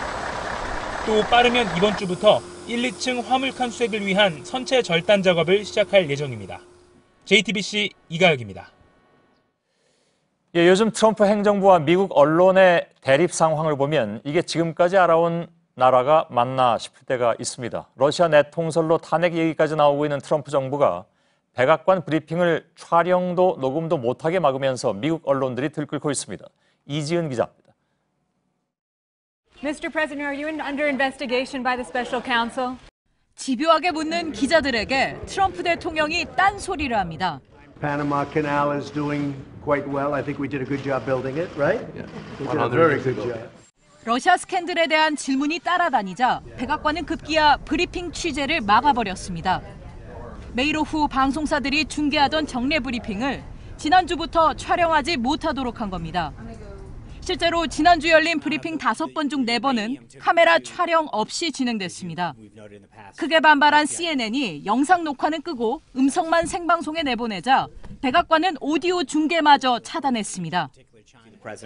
또 빠르면 이번 주부터 1, 2층 화물칸 수색을 위한 선체 절단 작업을 시작할 예정입니다. JTBC 이가혁입니다. 예, 요즘 트럼프 행정부와 미국 언론의 대립 상황을 보면 이게 지금까지 알아온 나라가 맞나 싶을 때가 있습니다. 러시아 내통설로 탄핵 얘기까지 나오고 있는 트럼프 정부가 백악관 브리핑을 촬영도 녹음도 못하게 막으면서 미국 언론들이 들끓고 있습니다. 이지은 기자입니다. Mr. President, are you under investigation by the special counsel? 집요하게 묻는 기자들에게 트럼프 대통령이 딴소리를 합니다. Panama Canal is doing quite well. I think we did a good job building it, right? We did a very good job. 러시아 스캔들에 대한 질문이 따라다니자 백악관은 급기야 브리핑 취재를 막아버렸습니다. 매일 오후 방송사들이 중계하던 정례 브리핑을 지난주부터 촬영하지 못하도록 한 겁니다. 실제로 지난주 열린 브리핑 5번 중 4번은 카메라 촬영 없이 진행됐습니다. 크게 반발한 CNN이 영상 녹화는 끄고 음성만 생방송에 내보내자 백악관은 오디오 중계마저 차단했습니다.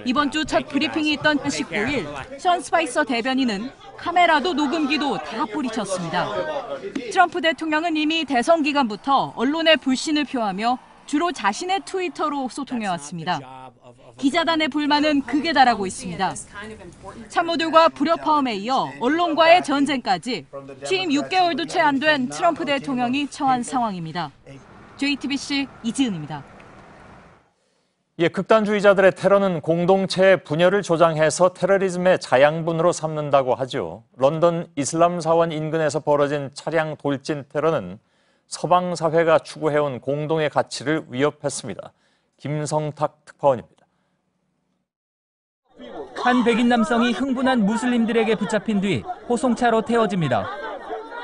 이번 주 첫 브리핑이 있던 19일, 션 스파이서 대변인은 카메라도 녹음기도 다 뿌리쳤습니다. 트럼프 대통령은 이미 대선 기간부터 언론의 불신을 표하며 주로 자신의 트위터로 소통해왔습니다. 기자단의 불만은 극에 달하고 있습니다. 참모들과 불협화음에 이어 언론과의 전쟁까지 취임 6개월도 채 안 된 트럼프 대통령이 처한 상황입니다. JTBC 이지은입니다. 예, 극단주의자들의 테러는 공동체의 분열을 조장해서 테러리즘의 자양분으로 삼는다고 하죠. 런던 이슬람사원 인근에서 벌어진 차량 돌진 테러는 서방 사회가 추구해온 공동의 가치를 위협했습니다. 김성탁 특파원입니다. 한 백인 남성이 흥분한 무슬림들에게 붙잡힌 뒤 호송차로 태워집니다.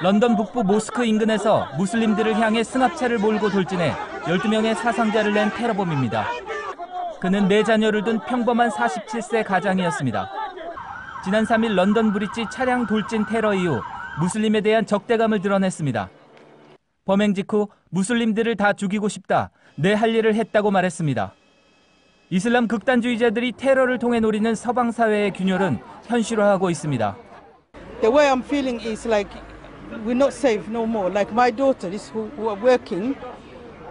런던 북부 모스크 인근에서 무슬림들을 향해 승합차를 몰고 돌진해 12명의 사상자를 낸 테러범입니다. 그는 4자녀를 둔 평범한 47세 가장이었습니다. 지난 3일 런던 브릿지 차량 돌진 테러 이후 무슬림에 대한 적대감을 드러냈습니다. 범행 직후 무슬림들을 다 죽이고 싶다, 내 할 일을 했다고 말했습니다. 이슬람 극단주의자들이 테러를 통해 노리는 서방 사회의 균열은 현실화하고 있습니다. The way I'm feeling is like we're not safe no more. Like my daughter is who are working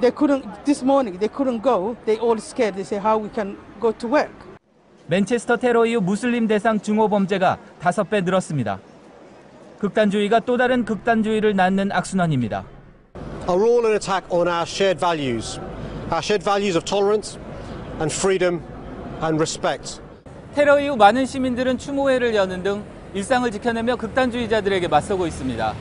This morning they couldn't go. They all scared. They say how we can go to work. 맨체스터 테러 이후 무슬림 대상 증오 범죄가 5배 늘었습니다. 극단주의가 또 다른 극단주의를 낳는 악순환입니다. Are all an attack on our shared values of tolerance and freedom and respect. 테러 이후 많은 시민들은 추모회를 여는 등 일상을 지켜내며 극단주의자들에게 맞서고 있습니다.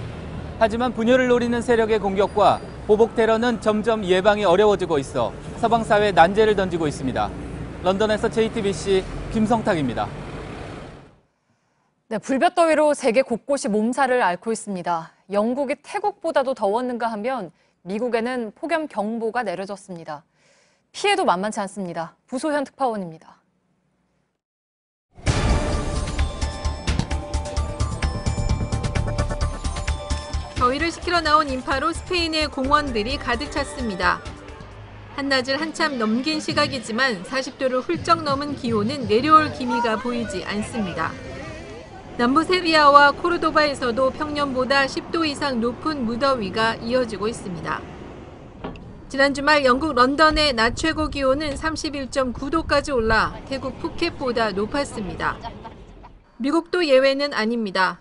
하지만 분열을 노리는 세력의 공격과 보복 테러는 점점 예방이 어려워지고 있어 서방 사회에 난제를 던지고 있습니다. 런던에서 JTBC 김성탁입니다. 네, 불볕더위로 세계 곳곳이 몸살을 앓고 있습니다. 영국이 태국보다도 더웠는가 하면 미국에는 폭염 경보가 내려졌습니다. 피해도 만만치 않습니다. 부소현 특파원입니다. 더위를 식히러 나온 인파로 스페인의 공원들이 가득 찼습니다. 한낮을 한참 넘긴 시각이지만 40도를 훌쩍 넘은 기온은 내려올 기미가 보이지 않습니다. 남부 세비야와 코르도바에서도 평년보다 10도 이상 높은 무더위가 이어지고 있습니다. 지난 주말 영국 런던의 낮 최고 기온은 31.9도까지 올라 태국 푸켓보다 높았습니다. 미국도 예외는 아닙니다.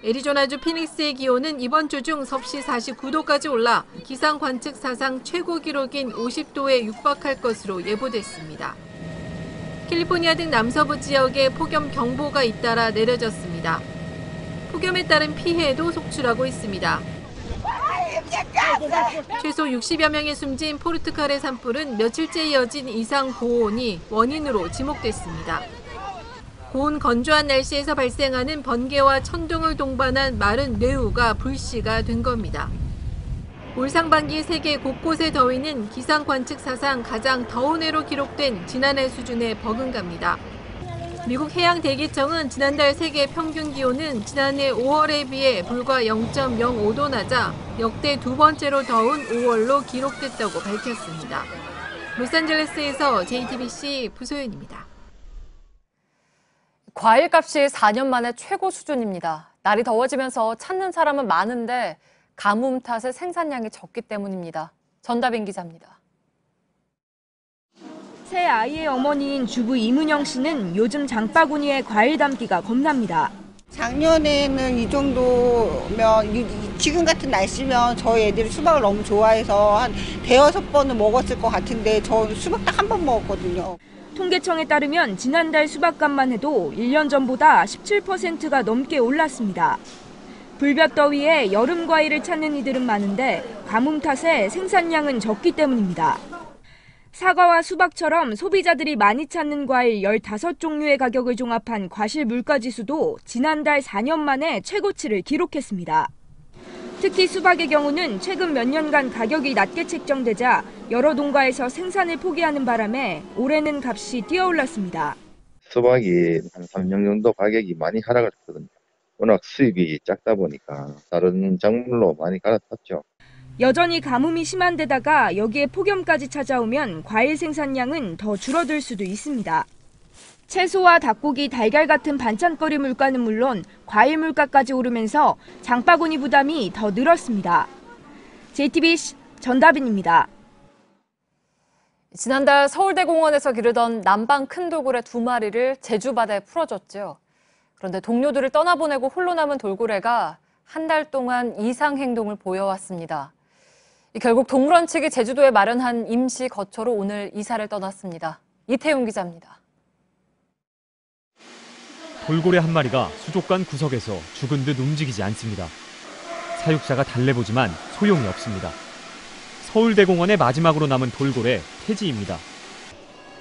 애리조나주 피닉스의 기온은 이번 주 중 섭씨 49도까지 올라 기상 관측 사상 최고 기록인 50도에 육박할 것으로 예보됐습니다. 캘리포니아 등 남서부 지역에 폭염 경보가 잇따라 내려졌습니다. 폭염에 따른 피해도 속출하고 있습니다. 최소 60여 명이 숨진 포르투갈의 산불은 며칠째 이어진 이상 고온이 원인으로 지목됐습니다. 고온 건조한 날씨에서 발생하는 번개와 천둥을 동반한 마른 뇌우가 불씨가 된 겁니다. 올 상반기 세계 곳곳의 더위는 기상 관측 사상 가장 더운 해로 기록된 지난해 수준에 버금갑니다. 미국 해양대기청은 지난달 세계 평균 기온은 지난해 5월에 비해 불과 0.05도 낮아 역대 두 번째로 더운 5월로 기록됐다고 밝혔습니다. 로스앤젤레스에서 JTBC 부소연입니다. 과일값이 4년 만에 최고 수준입니다. 날이 더워지면서 찾는 사람은 많은데 가뭄 탓에 생산량이 적기 때문입니다. 전다빈 기자입니다. 새 아이의 어머니인 주부 이문영 씨는 요즘 장바구니에 과일 담기가 겁납니다. 작년에는 이 정도면 지금 같은 날씨면 저희 애들이 수박을 너무 좋아해서 한 5-6번은 먹었을 것 같은데 저 수박 딱 한 번 먹었거든요. 통계청에 따르면 지난달 수박값만 해도 1년 전보다 17%가 넘게 올랐습니다. 불볕더위에 여름 과일을 찾는 이들은 많은데 가뭄 탓에 생산량은 적기 때문입니다. 사과와 수박처럼 소비자들이 많이 찾는 과일 15종류의 가격을 종합한 과실 물가지수도 지난달 4년 만에 최고치를 기록했습니다. 특히 수박의 경우는 최근 몇 년간 가격이 낮게 책정되자 여러 농가에서 생산을 포기하는 바람에 올해는 값이 뛰어올랐습니다. 수박이 한 3년 정도 가격이 많이 하락했거든요. 워낙 수입이 작다 보니까 다른 작물로 많이 갈아탔죠. 여전히 가뭄이 심한 데다가 여기에 폭염까지 찾아오면 과일 생산량은 더 줄어들 수도 있습니다. 채소와 닭고기, 달걀 같은 반찬거리 물가는 물론 과일 물가까지 오르면서 장바구니 부담이 더 늘었습니다. JTBC 전다빈입니다. 지난달 서울대공원에서 기르던 남방 큰 돌고래 2마리를 제주 바다에 풀어줬죠. 그런데 동료들을 떠나보내고 홀로 남은 돌고래가 한 달 동안 이상 행동을 보여왔습니다. 결국 동물원 측이 제주도에 마련한 임시 거처로 오늘 이사를 떠났습니다. 이태용 기자입니다. 돌고래 한 마리가 수족관 구석에서 죽은 듯 움직이지 않습니다. 사육사가 달래보지만 소용이 없습니다. 서울대공원의 마지막으로 남은 돌고래 태지입니다.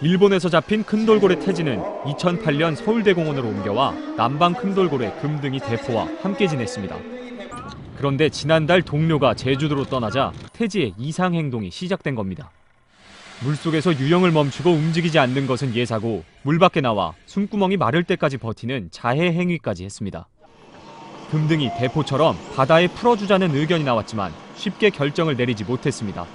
일본에서 잡힌 큰 돌고래 태지는 2008년 서울대공원으로 옮겨와 남방 큰 돌고래 금등이 대포와 함께 지냈습니다. 그런데 지난달 동료가 제주도로 떠나자 태지의 이상 행동이 시작된 겁니다. 물속에서 유영을 멈추고 움직이지 않는 것은 예사고 물 밖에 나와 숨구멍이 마를 때까지 버티는 자해 행위까지 했습니다. 금등이 대포처럼 바다에 풀어주자는 의견이 나왔지만 쉽게 결정을 내리지 못했습니다.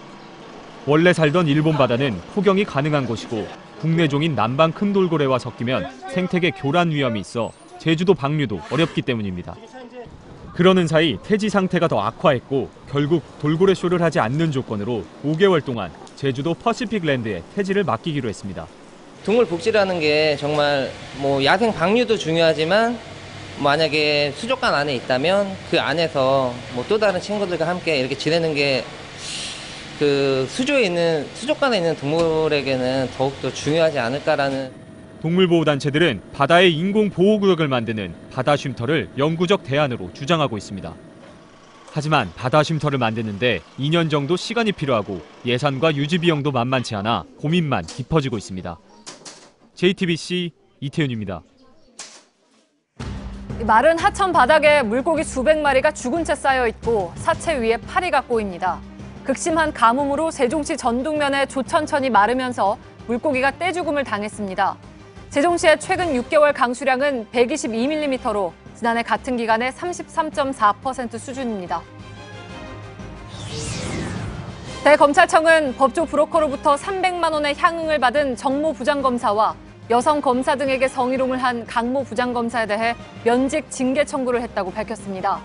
원래 살던 일본 바다는 포경이 가능한 곳이고 국내종인 남방 큰 돌고래와 섞이면 생태계 교란 위험이 있어 제주도 방류도 어렵기 때문입니다. 그러는 사이 태지 상태가 더 악화했고 결국 돌고래 쇼를 하지 않는 조건으로 5개월 동안 제주도 퍼시픽랜드에 태지를 맡기기로 했습니다. 동물 복지라는 게 정말 뭐 야생 방류도 중요하지만 만약에 수족관 안에 있다면 그 안에서 뭐 또 다른 친구들과 함께 이렇게 지내는 게 그 수족관에 있는 동물에게는 더욱더 중요하지 않을까라는. 동물보호단체들은 바다에 인공보호구역을 만드는 바다 쉼터를 영구적 대안으로 주장하고 있습니다. 하지만 바다 쉼터를 만드는데 2년 정도 시간이 필요하고 예산과 유지 비용도 만만치 않아 고민만 깊어지고 있습니다. JTBC 이태윤입니다. 마른 하천 바닥에 물고기 수백 마리가 죽은 채 쌓여 있고 사체 위에 파리가 꼬입니다. 극심한 가뭄으로 세종시 전북면의 조천천이 마르면서 물고기가 떼죽음을 당했습니다. 세종시의 최근 6개월 강수량은 122mm로 지난해 같은 기간의 33.4% 수준입니다. 대검찰청은 법조 브로커로부터 300만 원의 향응을 받은 정모 부장검사와 여성 검사 등에게 성희롱을 한 강모 부장검사에 대해 면직 징계 청구를 했다고 밝혔습니다.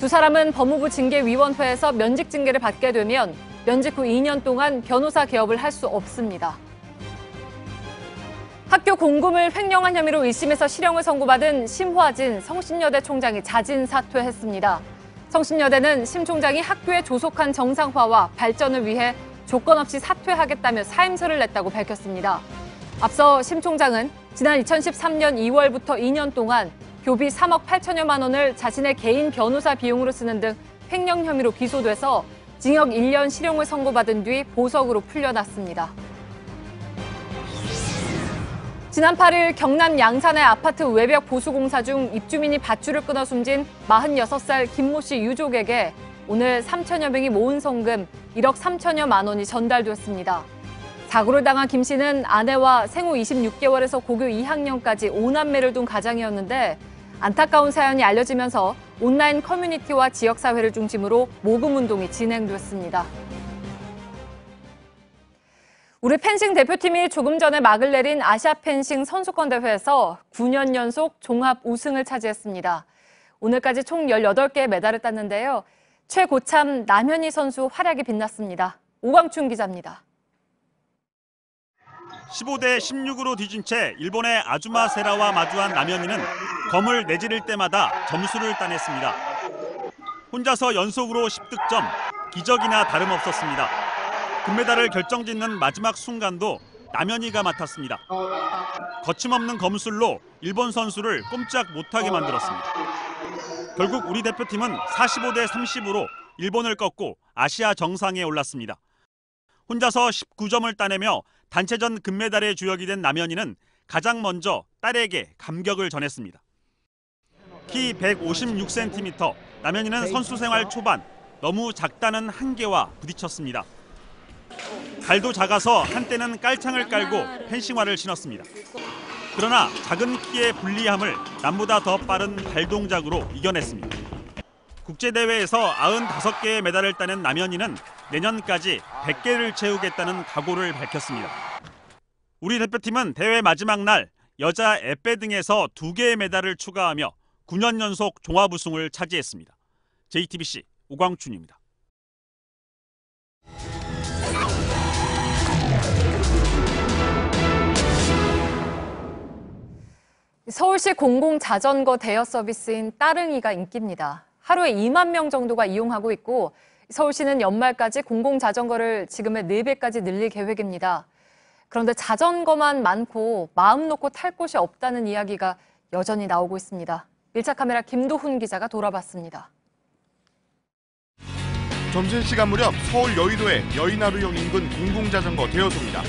두 사람은 법무부 징계위원회에서 면직 징계를 받게 되면 면직 후 2년 동안 변호사 개업을 할 수 없습니다. 학교 공금을 횡령한 혐의로 1심에서 실형을 선고받은 심화진 성신여대 총장이 자진 사퇴했습니다. 성신여대는 심 총장이 학교에 조속한 정상화와 발전을 위해 조건 없이 사퇴하겠다며 사임서를 냈다고 밝혔습니다. 앞서 심 총장은 지난 2013년 2월부터 2년 동안 교비 3억 8천여만 원을 자신의 개인 변호사 비용으로 쓰는 등 횡령 혐의로 기소돼서 징역 1년 실형을 선고받은 뒤 보석으로 풀려났습니다. 지난 8일 경남 양산의 아파트 외벽 보수공사 중 입주민이 밧줄을 끊어 숨진 46살 김모 씨 유족에게 오늘 3천여 명이 모은 성금 1억 3천여만 원이 전달됐습니다. 사고를 당한 김 씨는 아내와 생후 26개월에서 고교 2학년까지 5남매를 둔 가장이었는데 안타까운 사연이 알려지면서 온라인 커뮤니티와 지역사회를 중심으로 모금운동이 진행됐습니다. 우리 펜싱 대표팀이 조금 전에 막을 내린 아시아 펜싱 선수권 대회에서 9년 연속 종합 우승을 차지했습니다. 오늘까지 총 18개의 메달을 땄는데요. 최고참 남현희 선수 활약이 빛났습니다. 오광춘 기자입니다. 15대 16으로 뒤진 채 일본의 아주마 세라와 마주한 남현희는 검을 내지를 때마다 점수를 따냈습니다. 혼자서 연속으로 10득점, 기적이나 다름없었습니다. 금메달을 결정짓는 마지막 순간도 남현희가 맡았습니다. 거침없는 검술로 일본 선수를 꼼짝 못하게 만들었습니다. 결국 우리 대표팀은 45대 30으로 일본을 꺾고 아시아 정상에 올랐습니다. 혼자서 19점을 따내며 단체전 금메달의 주역이 된 남현희는 가장 먼저 딸에게 감격을 전했습니다. 키 156cm, 남현희는 선수 생활 초반 너무 작다는 한계와 부딪혔습니다. 발도 작아서 한때는 깔창을 깔고 펜싱화를 신었습니다. 그러나 작은 키의 불리함을 남보다 더 빠른 발 동작으로 이겨냈습니다. 국제대회에서 95개의 메달을 따낸 남현희는 내년까지 100개를 채우겠다는 각오를 밝혔습니다. 우리 대표팀은 대회 마지막 날 여자 앳배 등에서 2개의 메달을 추가하며 9년 연속 종합 우승을 차지했습니다. JTBC 오광춘입니다. 서울시 공공자전거 대여 서비스인 따릉이가 인기입니다. 하루에 2만 명 정도가 이용하고 있고 서울시는 연말까지 공공자전거를 지금의 4배까지 늘릴 계획입니다. 그런데 자전거만 많고 마음 놓고 탈 곳이 없다는 이야기가 여전히 나오고 있습니다. 밀착카메라 김도훈 기자가 돌아봤습니다. 점심시간 무렵 서울 여의도의 여의나루역 인근 공공자전거 대여소입니다.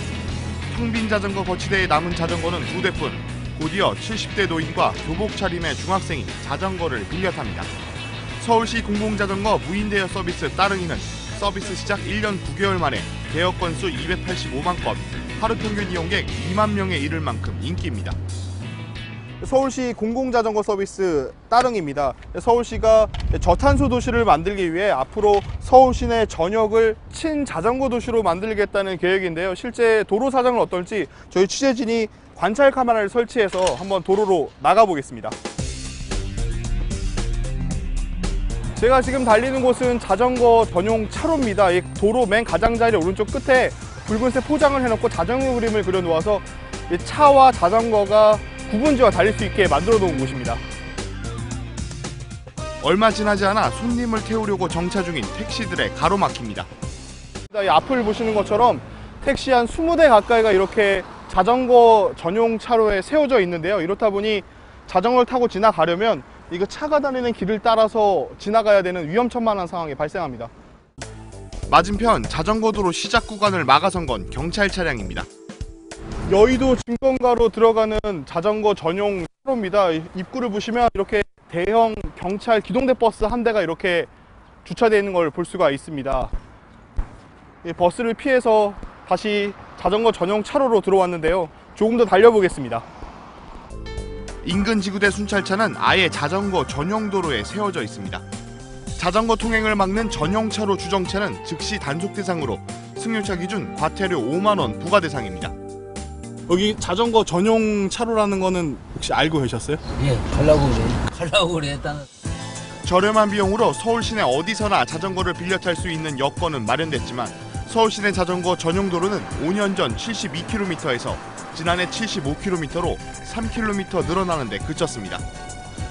텅빈 자전거 거치대에 남은 자전거는 2대뿐. 곧이어 70대 노인과 교복 차림의 중학생이 자전거를 빌려 탑니다. 서울시 공공자전거 무인 대여 서비스 따릉이는 서비스 시작 1년 9개월 만에 대여 건수 285만 건, 하루 평균 이용객 2만 명에 이를 만큼 인기입니다. 서울시 공공자전거 서비스 따릉입니다. 서울시가 저탄소 도시를 만들기 위해 앞으로 서울 시내 전역을 친자전거 도시로 만들겠다는 계획인데요. 실제 도로 사정은 어떨지 저희 취재진이 관찰 카메라를 설치해서 한번 도로로 나가보겠습니다. 제가 지금 달리는 곳은 자전거 전용 차로입니다. 이 도로 맨 가장자리 오른쪽 끝에 붉은색 포장을 해놓고 자전거 그림을 그려놓아서 이 차와 자전거가 구분지어 달릴 수 있게 만들어 놓은 곳입니다. 얼마 지나지 않아 손님을 태우려고 정차 중인 택시들의 가로막힙니다. 이 앞을 보시는 것처럼 택시 한 20대 가까이가 이렇게 자전거 전용 차로에 세워져 있는데요. 이렇다 보니 자전거를 타고 지나가려면 이거 차가 다니는 길을 따라서 지나가야 되는 위험천만한 상황이 발생합니다. 맞은편 자전거 도로 시작 구간을 막아선 건 경찰 차량입니다. 여의도 증권가로 들어가는 자전거 전용 차로입니다. 입구를 보시면 이렇게 대형 경찰 기동대 버스 한 대가 이렇게 주차되어 있는 걸 볼 수가 있습니다. 이 버스를 피해서 다시 자전거 전용 차로로 들어왔는데요. 조금 더 달려보겠습니다. 인근 지구대 순찰차는 아예 자전거 전용 도로에 세워져 있습니다. 자전거 통행을 막는 전용 차로 주정차는 즉시 단속 대상으로 승용차 기준 과태료 5만 원 부과 대상입니다. 여기 자전거 전용 차로라는 거는 혹시 알고 계셨어요? 예, 가려고 그래. 일단은. 저렴한 비용으로 서울 시내 어디서나 자전거를 빌려 탈 수 있는 여건은 마련됐지만 서울 시내 자전거 전용 도로는 5년 전 72km에서 지난해 75km로 3km 늘어나는데 그쳤습니다.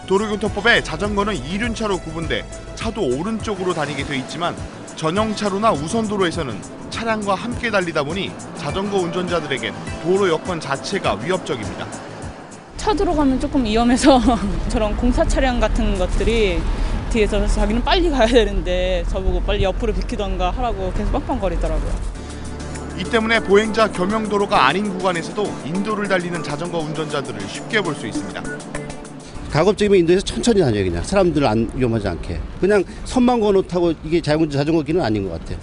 도로교통법에 자전거는 이륜차로 구분돼 차도 오른쪽으로 다니게 돼 있지만 전용차로나 우선도로에서는 차량과 함께 달리다 보니 자전거 운전자들에겐 도로 여건 자체가 위협적입니다. 차 들어가면 조금 위험해서 저런 공사 차량 같은 것들이 뒤에서 자기는 빨리 가야 되는데 저보고 빨리 옆으로 비키던가 하라고 계속 빵빵거리더라고요. 이 때문에 보행자 겸용도로가 아닌 구간에서도 인도를 달리는 자전거 운전자들을 쉽게 볼 수 있습니다. 가급적이면 인도에서 천천히 다녀요. 그냥 사람들 안 위험하지 않게. 그냥 선만 건너 타고 이게 자전거 길은 아닌 것 같아요.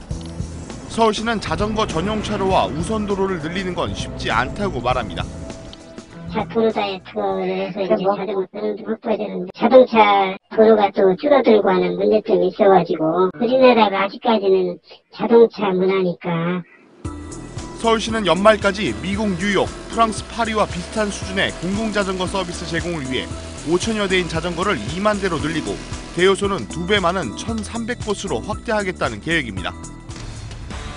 서울시는 자전거 전용 차로와 우선도로를 늘리는 건 쉽지 않다고 말합니다. 도로사에 투어를 해서 이제 자전거 쓰는 확보해야 되는데 자동차 도로가 또 줄어들고 하는 문제점이 있어가지고 우리나라가 아직까지는 자동차 문화니까. 서울시는 연말까지 미국 뉴욕, 프랑스 파리와 비슷한 수준의 공공자전거 서비스 제공을 위해 5천여 대인 자전거를 2만 대로 늘리고 대여소는 2배 많은 1,300곳으로 확대하겠다는 계획입니다.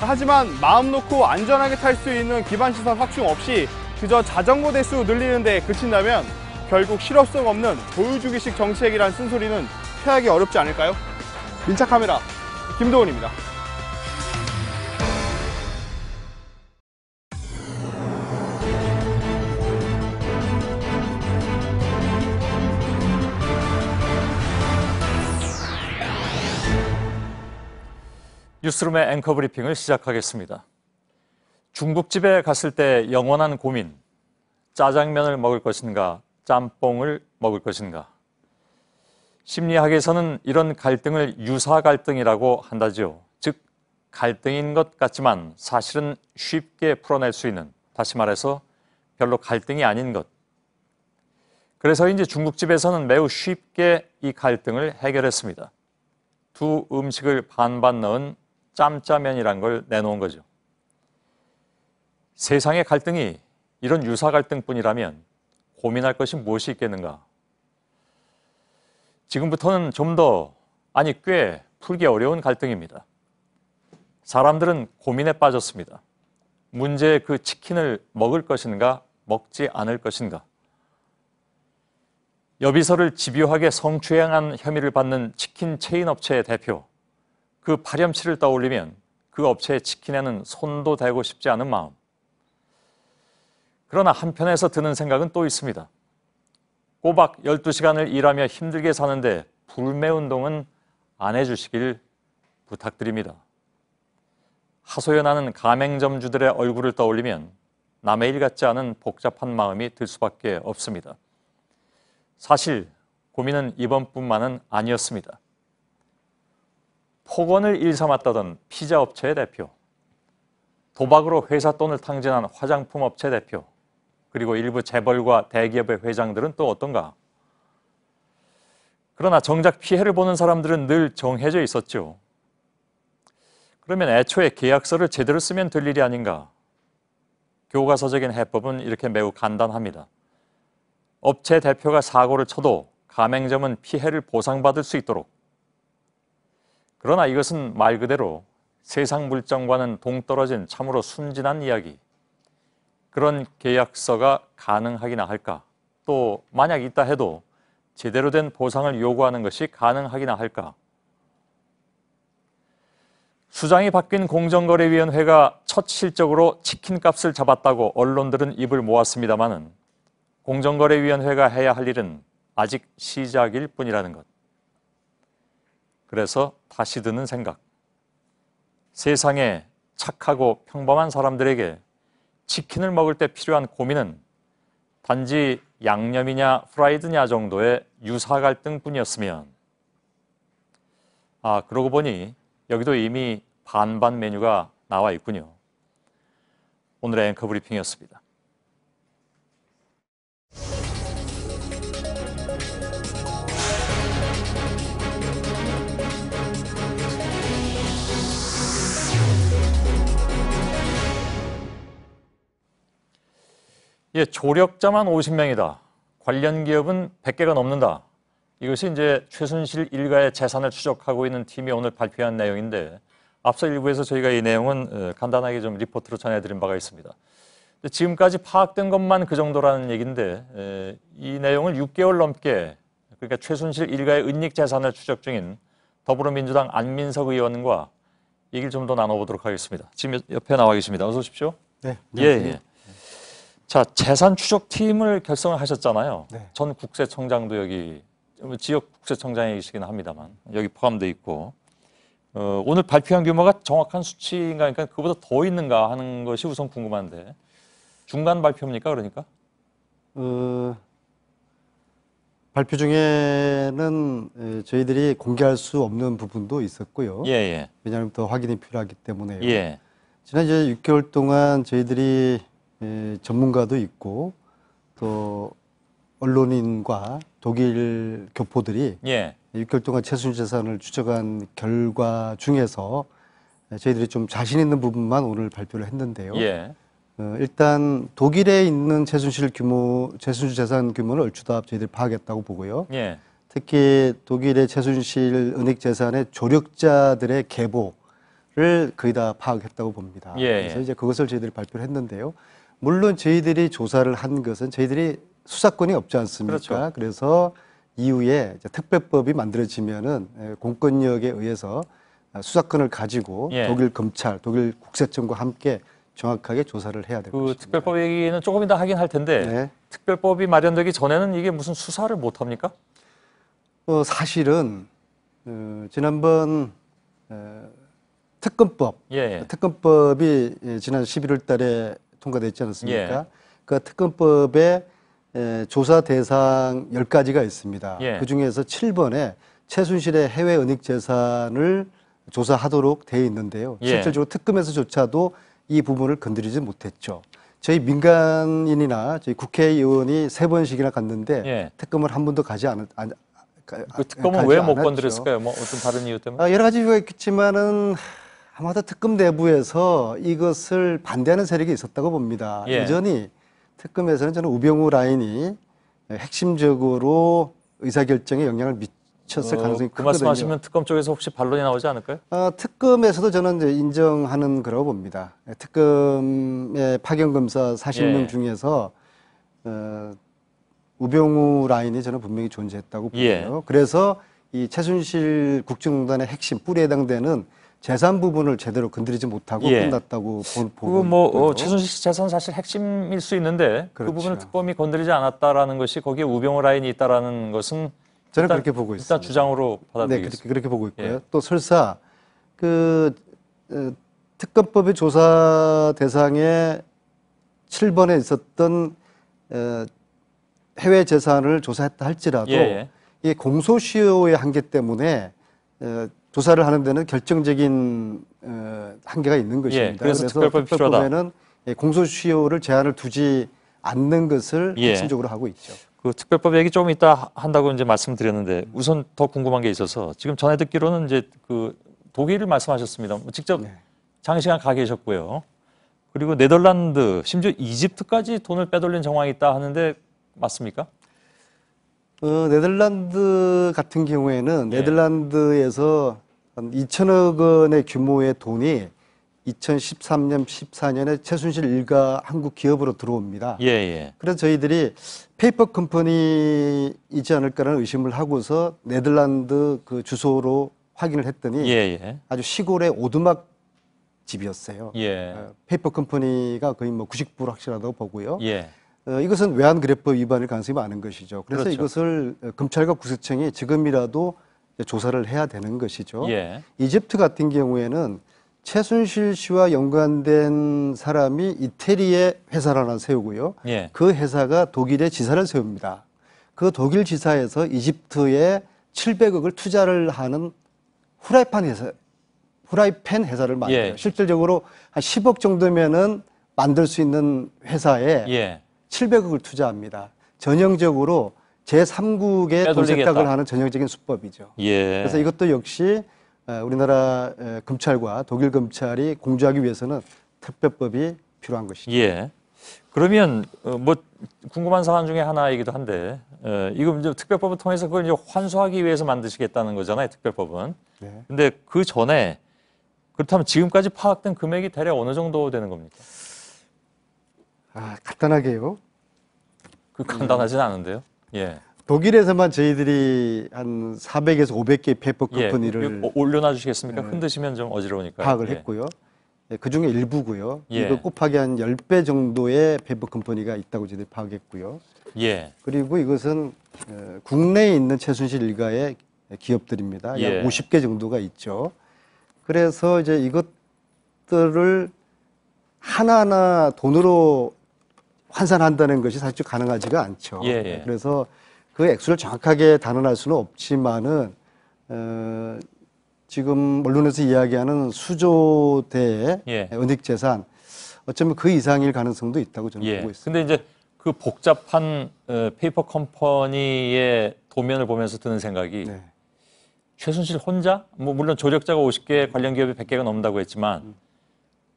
하지만 마음 놓고 안전하게 탈 수 있는 기반시설 확충 없이 그저 자전거 대수 늘리는 데 그친다면 결국 실효성 없는 보여주기식 정책이란 쓴소리는 피하기 어렵지 않을까요? 민차카메라 김도훈입니다. 뉴스룸의 앵커 브리핑을 시작하겠습니다. 중국집에 갔을 때 영원한 고민, 짜장면을 먹을 것인가, 짬뽕을 먹을 것인가. 심리학에서는 이런 갈등을 유사 갈등이라고 한다죠. 즉, 갈등인 것 같지만 사실은 쉽게 풀어낼 수 있는, 다시 말해서 별로 갈등이 아닌 것. 그래서인지 중국집에서는 매우 쉽게 이 갈등을 해결했습니다. 두 음식을 반반 넣은 짬짜면이란 걸 내놓은 거죠. 세상의 갈등이 이런 유사 갈등뿐이라면 고민할 것이 무엇이 있겠는가? 지금부터는 좀 더, 꽤 풀기 어려운 갈등입니다. 사람들은 고민에 빠졌습니다. 문제의 그 치킨을 먹을 것인가, 먹지 않을 것인가? 여비서를 집요하게 성추행한 혐의를 받는 치킨 체인 업체의 대표, 그 파렴치를 떠올리면 그 업체의 치킨에는 손도 대고 싶지 않은 마음. 그러나 한편에서 드는 생각은 또 있습니다. 꼬박 12시간을 일하며 힘들게 사는데 불매운동은 안 해주시길 부탁드립니다. 하소연하는 가맹점주들의 얼굴을 떠올리면 남의 일 같지 않은 복잡한 마음이 들 수밖에 없습니다. 사실 고민은 이번뿐만은 아니었습니다. 폭언을 일삼았다던 피자 업체의 대표, 도박으로 회사 돈을 탕진한 화장품 업체 대표, 그리고 일부 재벌과 대기업의 회장들은 또 어떤가? 그러나 정작 피해를 보는 사람들은 늘 정해져 있었죠. 그러면 애초에 계약서를 제대로 쓰면 될 일이 아닌가? 교과서적인 해법은 이렇게 매우 간단합니다. 업체 대표가 사고를 쳐도 가맹점은 피해를 보상받을 수 있도록 그러나 이것은 말 그대로 세상 물정과는 동떨어진 참으로 순진한 이야기. 그런 계약서가 가능하기나 할까? 또 만약 있다 해도 제대로 된 보상을 요구하는 것이 가능하기나 할까? 수장이 바뀐 공정거래위원회가 첫 실적으로 치킨값을 잡았다고 언론들은 입을 모았습니다마는 공정거래위원회가 해야 할 일은 아직 시작일 뿐이라는 것. 그래서 다시 드는 생각. 세상에 착하고 평범한 사람들에게 치킨을 먹을 때 필요한 고민은 단지 양념이냐 프라이드냐 정도의 유사 갈등뿐이었으면. 그러고 보니 여기도 이미 반반 메뉴가 나와 있군요. 오늘의 앵커 브리핑이었습니다. 조력자만 50명이다. 관련 기업은 100개가 넘는다. 이것이 이제 최순실 일가의 재산을 추적하고 있는 팀이 오늘 발표한 내용인데 앞서 일부에서 저희가 이 내용은 간단하게 좀 리포트로 전해드린 바가 있습니다. 지금까지 파악된 것만 그 정도라는 얘기인데 이 내용을 6개월 넘게 그러니까 최순실 일가의 은닉 재산을 추적 중인 더불어민주당 안민석 의원과 얘기를 좀 더 나눠보도록 하겠습니다. 지금 옆에 나와 계십니다. 어서 오십시오. 네. 예. 자, 재산 추적팀을 결성을 하셨잖아요. 네. 전 국세청장도 여기 지역 국세청장이시긴 합니다만 여기 포함되어 있고 오늘 발표한 규모가 정확한 수치인가 그러니까 그보다 더 있는가 하는 것이 우선 궁금한데 중간 발표입니까 그러니까? 발표 중에는 저희들이 공개할 수 없는 부분도 있었고요. 왜냐하면 더 확인이 필요하기 때문에요. 지난 이제 6개월 동안 저희들이 전문가도 있고 또 언론인과 독일 교포들이 6개월 동안 최순실 재산을 추적한 결과 중에서 저희들이 좀 자신 있는 부분만 오늘 발표를 했는데요. 일단 독일에 있는 최순실 재산 규모는 얼추 다 저희들이 파악했다고 보고요. 특히 독일의 최순실 은닉 재산의 조력자들의 계보를 거의 다 파악했다고 봅니다. 그래서 이제 그것을 저희들이 발표를 했는데요. 물론 저희들이 조사를 한 것은 저희들이 수사권이 없지 않습니까? 그렇죠. 그래서 이후에 이제 특별법이 만들어지면은 공권력에 의해서 수사권을 가지고 독일 검찰, 독일 국세청과 함께 정확하게 조사를 해야 될 것입니다. 특별법 얘기는 조금 이따 하긴 할 텐데 특별법이 마련되기 전에는 이게 무슨 수사를 못 합니까? 사실은 지난번 특검법, 특검법이 지난 11월 달에 통과됐지 않습니까? 그 특검법에 조사 대상 10가지가 있습니다. 그중에서 7번에 최순실의 해외 은닉 재산을 조사하도록 되어 있는데요. 실질적으로 특검에서조차도 이 부분을 건드리지 못했죠. 저희 민간인이나 저희 국회의원이 3번씩이나 갔는데 특검을 한 번도 가지 않았. 그 특검은 왜 못 건드렸을까요? 뭐 어떤 다른 이유 때문에? 여러 가지 이유가 있겠지만은 아마도 특검 내부에서 이것을 반대하는 세력이 있었다고 봅니다. 여전히 특검에서는 저는 우병우 라인이 핵심적으로 의사결정에 영향을 미쳤을 가능성이 그 크거든요. 말씀하시면 특검 쪽에서 혹시 반론이 나오지 않을까요? 특검에서도 저는 이제 인정하는 거라고 봅니다. 특검의 파견검사 40명 중에서 우병우 라인이 저는 분명히 존재했다고 보고요. 그래서 이 최순실 국정농단의 핵심 뿌리에 해당되는 재산 부분을 제대로 건드리지 못하고 끝났다고 보고 최순실 재산 사실 핵심일 수 있는데 그 부분을 특검이 건드리지 않았다라는 것이 거기에 우병우 라인이 있다라는 것은 저는 그렇게 보고 있습니다. 일단 주장으로 받아들이겠습니다. 네, 그렇게 보고 있고요. 또 설사 그 특검법의 조사 대상에 7번에 있었던 해외 재산을 조사했다 할지라도 이 공소시효의 한계 때문에 조사를 하는 데는 결정적인 한계가 있는 것입니다. 그래서 특별법에는 공소시효를 제한을 두지 않는 것을 핵심적으로 하고 있죠. 그 특별법 얘기 조금 이따 한다고 이제 말씀드렸는데 우선 더 궁금한 게 있어서 지금 전에 듣기로는 이제 그 독일을 말씀하셨습니다. 직접 장시간 가 계셨고요. 그리고 네덜란드 심지어 이집트까지 돈을 빼돌린 정황이 있다 하는데 맞습니까? 네덜란드 같은 경우에는 네덜란드에서 한 2천억 원의 규모의 돈이 2013년, 14년에 최순실 일가 한국 기업으로 들어옵니다. 예, 예. 그래서 저희들이 페이퍼 컴퍼니이지 않을까라는 의심을 하고서 네덜란드 그 주소로 확인을 했더니 예, 예. 아주 시골의 오두막 집이었어요. 예. 페이퍼 컴퍼니가 거의 뭐 90% 확실하다고 보고요. 예. 이것은 외환거래법 위반일 가능성이 많은 것이죠. 그래서 그렇죠. 이것을 검찰과 구세청이 지금이라도 조사를 해야 되는 것이죠. 예. 이집트 같은 경우에는 최순실 씨와 연관된 사람이 이태리에 회사를 하나 세우고요. 예. 그 회사가 독일에 지사를 세웁니다. 그 독일 지사에서 이집트에 700억을 투자를 하는 후라이팬 회사를 만들어요. 예. 실질적으로 한 10억 정도면은 만들 수 있는 회사에 예. 700억을 투자합니다. 전형적으로 제3국의 돈 세탁을 하는 전형적인 수법이죠. 예. 그래서 이것도 역시 우리나라 검찰과 독일 검찰이 공조하기 위해서는 특별법이 필요한 것이죠. 예. 그러면 뭐 궁금한 사안 중에 하나이기도 한데 이거 이제 특별법을 통해서 그걸 이제 환수하기 위해서 만드시겠다는 거잖아요. 특별법은. 네. 근데 그 전에 그렇다면 지금까지 파악된 금액이 대략 어느 정도 되는 겁니까? 간단하게요. 간단하진 않은데요. 예. 독일에서만 저희들이 한 400에서 500개 페이퍼 컴퍼니를 올려놔 주시겠습니까? 흔드시면 좀 어지러우니까. 파악을 했고요. 그 중에 일부고요. 예. 이거 곱하기 한 10배 정도의 페이퍼 컴퍼니가 있다고 저희들이 파악했고요. 예. 그리고 이것은 국내에 있는 최순실 일가의 기업들입니다. 예. 약 50개 정도가 있죠. 그래서 이제 이것들을 하나하나 돈으로 환산한다는 것이 사실 가능하지가 않죠. 예, 예. 그래서 그 액수를 정확하게 단언할 수는 없지만은 지금 언론에서 이야기하는 수조대의 은닉 재산 어쩌면 그 이상일 가능성도 있다고 저는 보고 있습니다. 근데 이제 그 복잡한 페이퍼 컴퍼니의 도면을 보면서 드는 생각이 최순실 혼자? 뭐 물론 조력자가 50개, 관련 기업이 100개가 넘는다고 했지만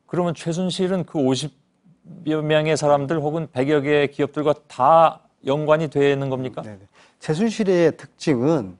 그러면 최순실은 그 50여 명의 사람들 혹은 100여 개의 기업들과 다 연관이 되는 겁니까? 네네. 최순실의 특징은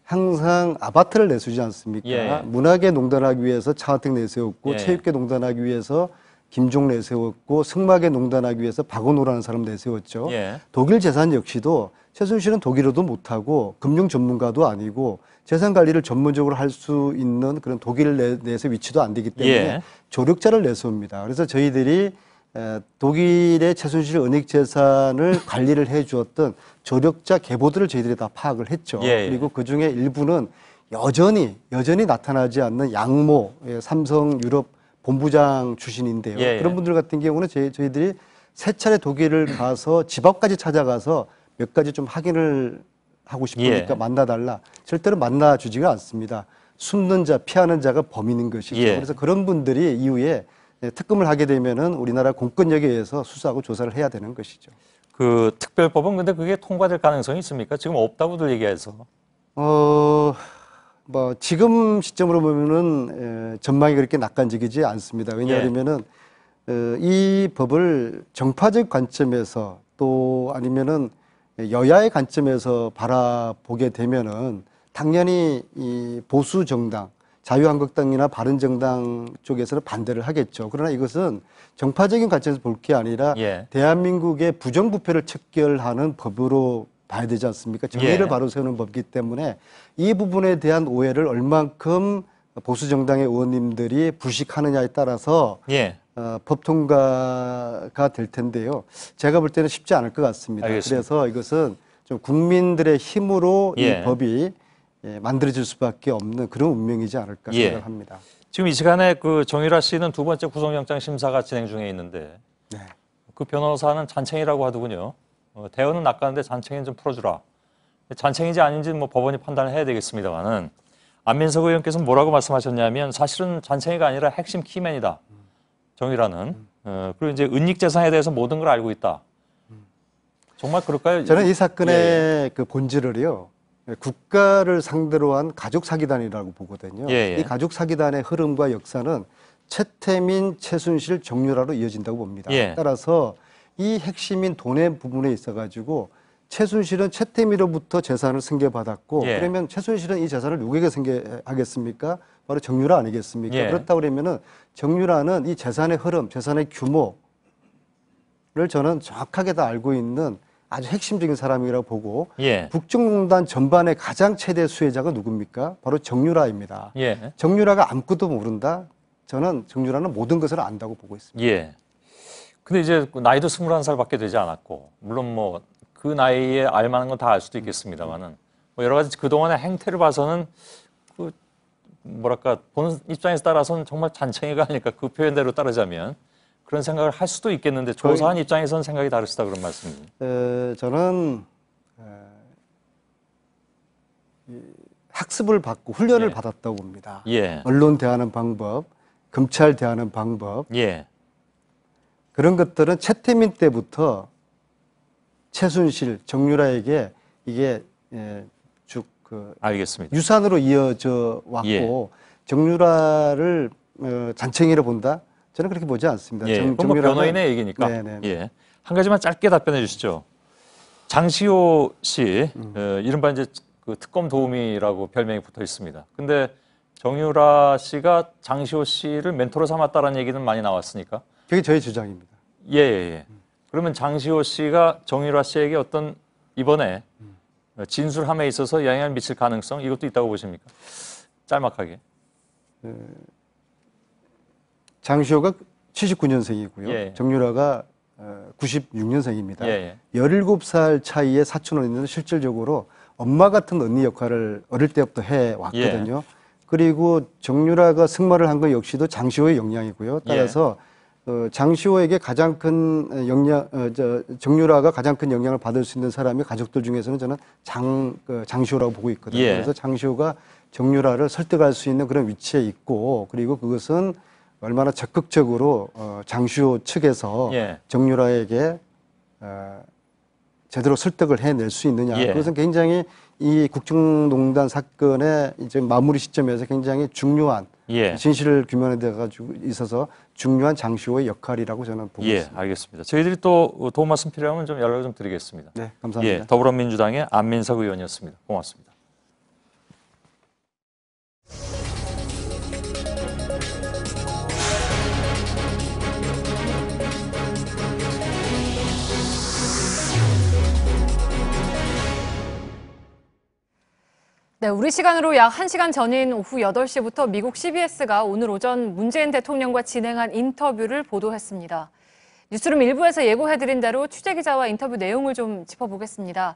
항상 아파트를 내세우지 않습니까? 예. 문화계 농단하기 위해서 차은택 내세웠고 예. 체육계 농단하기 위해서 김종 내세웠고 승마계 농단하기 위해서 박원호라는 사람 내세웠죠. 예. 독일 재산 역시도 최순실은 독일어도 못하고 금융 전문가도 아니고 재산 관리를 전문적으로 할 수 있는 그런 독일 내에서 위치도 안 되기 때문에 예. 조력자를 내세웁니다. 그래서 저희들이 독일의 최순실 은닉 재산을 관리를 해 주었던 조력자 계보들을 저희들이 다 파악을 했죠. 예. 그리고 그중에 일부는 여전히 나타나지 않는 양모 삼성 유럽 본부장 출신인데요. 예. 그런 분들 같은 경우는 저희들이 세 차례 독일을 가서 집 앞까지 찾아가서 몇 가지 좀 확인을 하고 싶으니까 만나달라. 절대로 만나주지가 않습니다. 숨는 자, 피하는 자가 범인인 것이죠. 그래서 그런 분들이 이후에 특검을 하게 되면은 우리나라 공권력에 의해서 수사하고 조사를 해야 되는 것이죠. 그 특별법은 근데 그게 통과될 가능성이 있습니까? 지금 없다고들 얘기해서. 뭐 지금 시점으로 보면은 전망이 그렇게 낙관적이지 않습니다. 왜냐하면은 이 법을 정파적 관점에서 또 아니면은 여야의 관점에서 바라보게 되면은 당연히 이 보수 정당, 자유한국당이나 바른정당 쪽에서는 반대를 하겠죠. 그러나 이것은 정파적인 관점에서 볼 게 아니라 대한민국의 부정부패를 척결하는 법으로 봐야 되지 않습니까? 정의를 바로 세우는 법이기 때문에 이 부분에 대한 오해를 얼만큼 보수 정당의 의원님들이 불식하느냐에 따라서 법 통과가 될 텐데요. 제가 볼 때는 쉽지 않을 것 같습니다. 알겠습니다. 그래서 이것은 좀 국민들의 힘으로 이 법이 만들어질 수밖에 없는 그런 운명이지 않을까 생각을 합니다. 지금 이 시간에 그 정유라 씨는 두 번째 구속영장 심사가 진행 중에 있는데 그 변호사는 잔챙이라고 하더군요. 대언은 낚았는데 잔챙이는 좀 풀어주라. 잔챙이인지 아닌지 뭐 법원이 판단을 해야 되겠습니다만은 안민석 의원께서 뭐라고 말씀하셨냐면 사실은 잔챙이가 아니라 핵심 키맨이다. 정유라는. 그리고 이제 은닉 재산에 대해서 모든 걸 알고 있다. 정말 그럴까요? 저는 이 사건의 그 본질을요. 국가를 상대로 한 가족 사기단이라고 보거든요. 이 가족 사기단의 흐름과 역사는 최태민, 최순실, 정유라로 이어진다고 봅니다. 따라서 이 핵심인 돈의 부분에 있어가지고 최순실은 최태민으로부터 재산을 승계받았고 예. 그러면 최순실은 이 재산을 누구에게 승계하겠습니까? 바로 정유라 아니겠습니까? 예. 그렇다고 그러면은 정유라는 이 재산의 흐름, 재산의 규모를 저는 정확하게 다 알고 있는 아주 핵심적인 사람이라고 보고 예. 국정농단 전반의 가장 최대 수혜자가 누굽니까? 바로 정유라입니다. 예. 정유라가 아무것도 모른다? 저는 정유라는 모든 것을 안다고 보고 있습니다. 예. 근데 이제 나이도 21살밖에 되지 않았고 물론 뭐 그 나이에 알 만한 건 다 알 수도 있겠습니다만은 뭐 여러 가지 그동안의 행태를 봐서는 그 뭐랄까 보는 입장에서 따라서는 정말 잔챙이가 아닐까 그 표현대로 따르자면 그런 생각을 할 수도 있겠는데 조사한 입장에서는 생각이 다르시다 그런 말씀입니다. 저는 학습을 받고 훈련을 예. 받았다고 봅니다. 예. 언론 대하는 방법, 검찰 대하는 방법 예. 그런 것들은 최태민 때부터 최순실, 정유라에게 이게 쭉 알겠습니다. 유산으로 이어져 왔고 예. 정유라를 잔챙이로 본다? 저는 그렇게 보지 않습니다. 예. 뭐 변호인의 얘기니까. 네네. 예. 한 가지만 짧게 답변해 주시죠. 장시호 씨, 이른바 이제 그 특검 도우미라고 별명이 붙어 있습니다. 근데 정유라 씨가 장시호 씨를 멘토로 삼았다라는 얘기는 많이 나왔으니까. 그게 저의 주장입니다. 예, 예. 그러면 장시호 씨가 정유라 씨에게 어떤 이번에 진술함에 있어서 영향을 미칠 가능성 이것도 있다고 보십니까? 짤막하게. 장시호가 79년생이고요. 예. 정유라가 96년생입니다. 예, 17살 차이의 사촌 언니는 실질적으로 엄마 같은 언니 역할을 어릴 때부터 해왔거든요. 예. 그리고 정유라가 승마를 한 것 역시도 장시호의 영향이고요. 따라서 장시호에게 가장 큰 정유라가 가장 큰 영향을 받을 수 있는 사람이 가족들 중에서는 저는 장시호라고 보고 있거든요. 예. 그래서 장시호가 정유라를 설득할 수 있는 그런 위치에 있고 그리고 그것은 얼마나 적극적으로 장시호 측에서 예. 정유라에게 제대로 설득을 해낼 수 있느냐. 예. 그것은 굉장히 이 국정농단 사건의 이제 마무리 시점에서 굉장히 중요한 예. 진실을 규명해 가지고 있어서 중요한 장시호의 역할이라고 저는 보고 있습니다. 알겠습니다. 저희들이 또 도움 말씀 필요하면 좀 연락을 좀 드리겠습니다. 네, 감사합니다. 예, 더불어민주당의 안민석 의원이었습니다. 고맙습니다. 네, 우리 시간으로 약 1시간 전인 오후 8시부터 미국 CBS가 오늘 오전 문재인 대통령과 진행한 인터뷰를 보도했습니다. 뉴스룸 1부에서 예고해드린 대로 취재기자와 인터뷰 내용을 좀 짚어보겠습니다.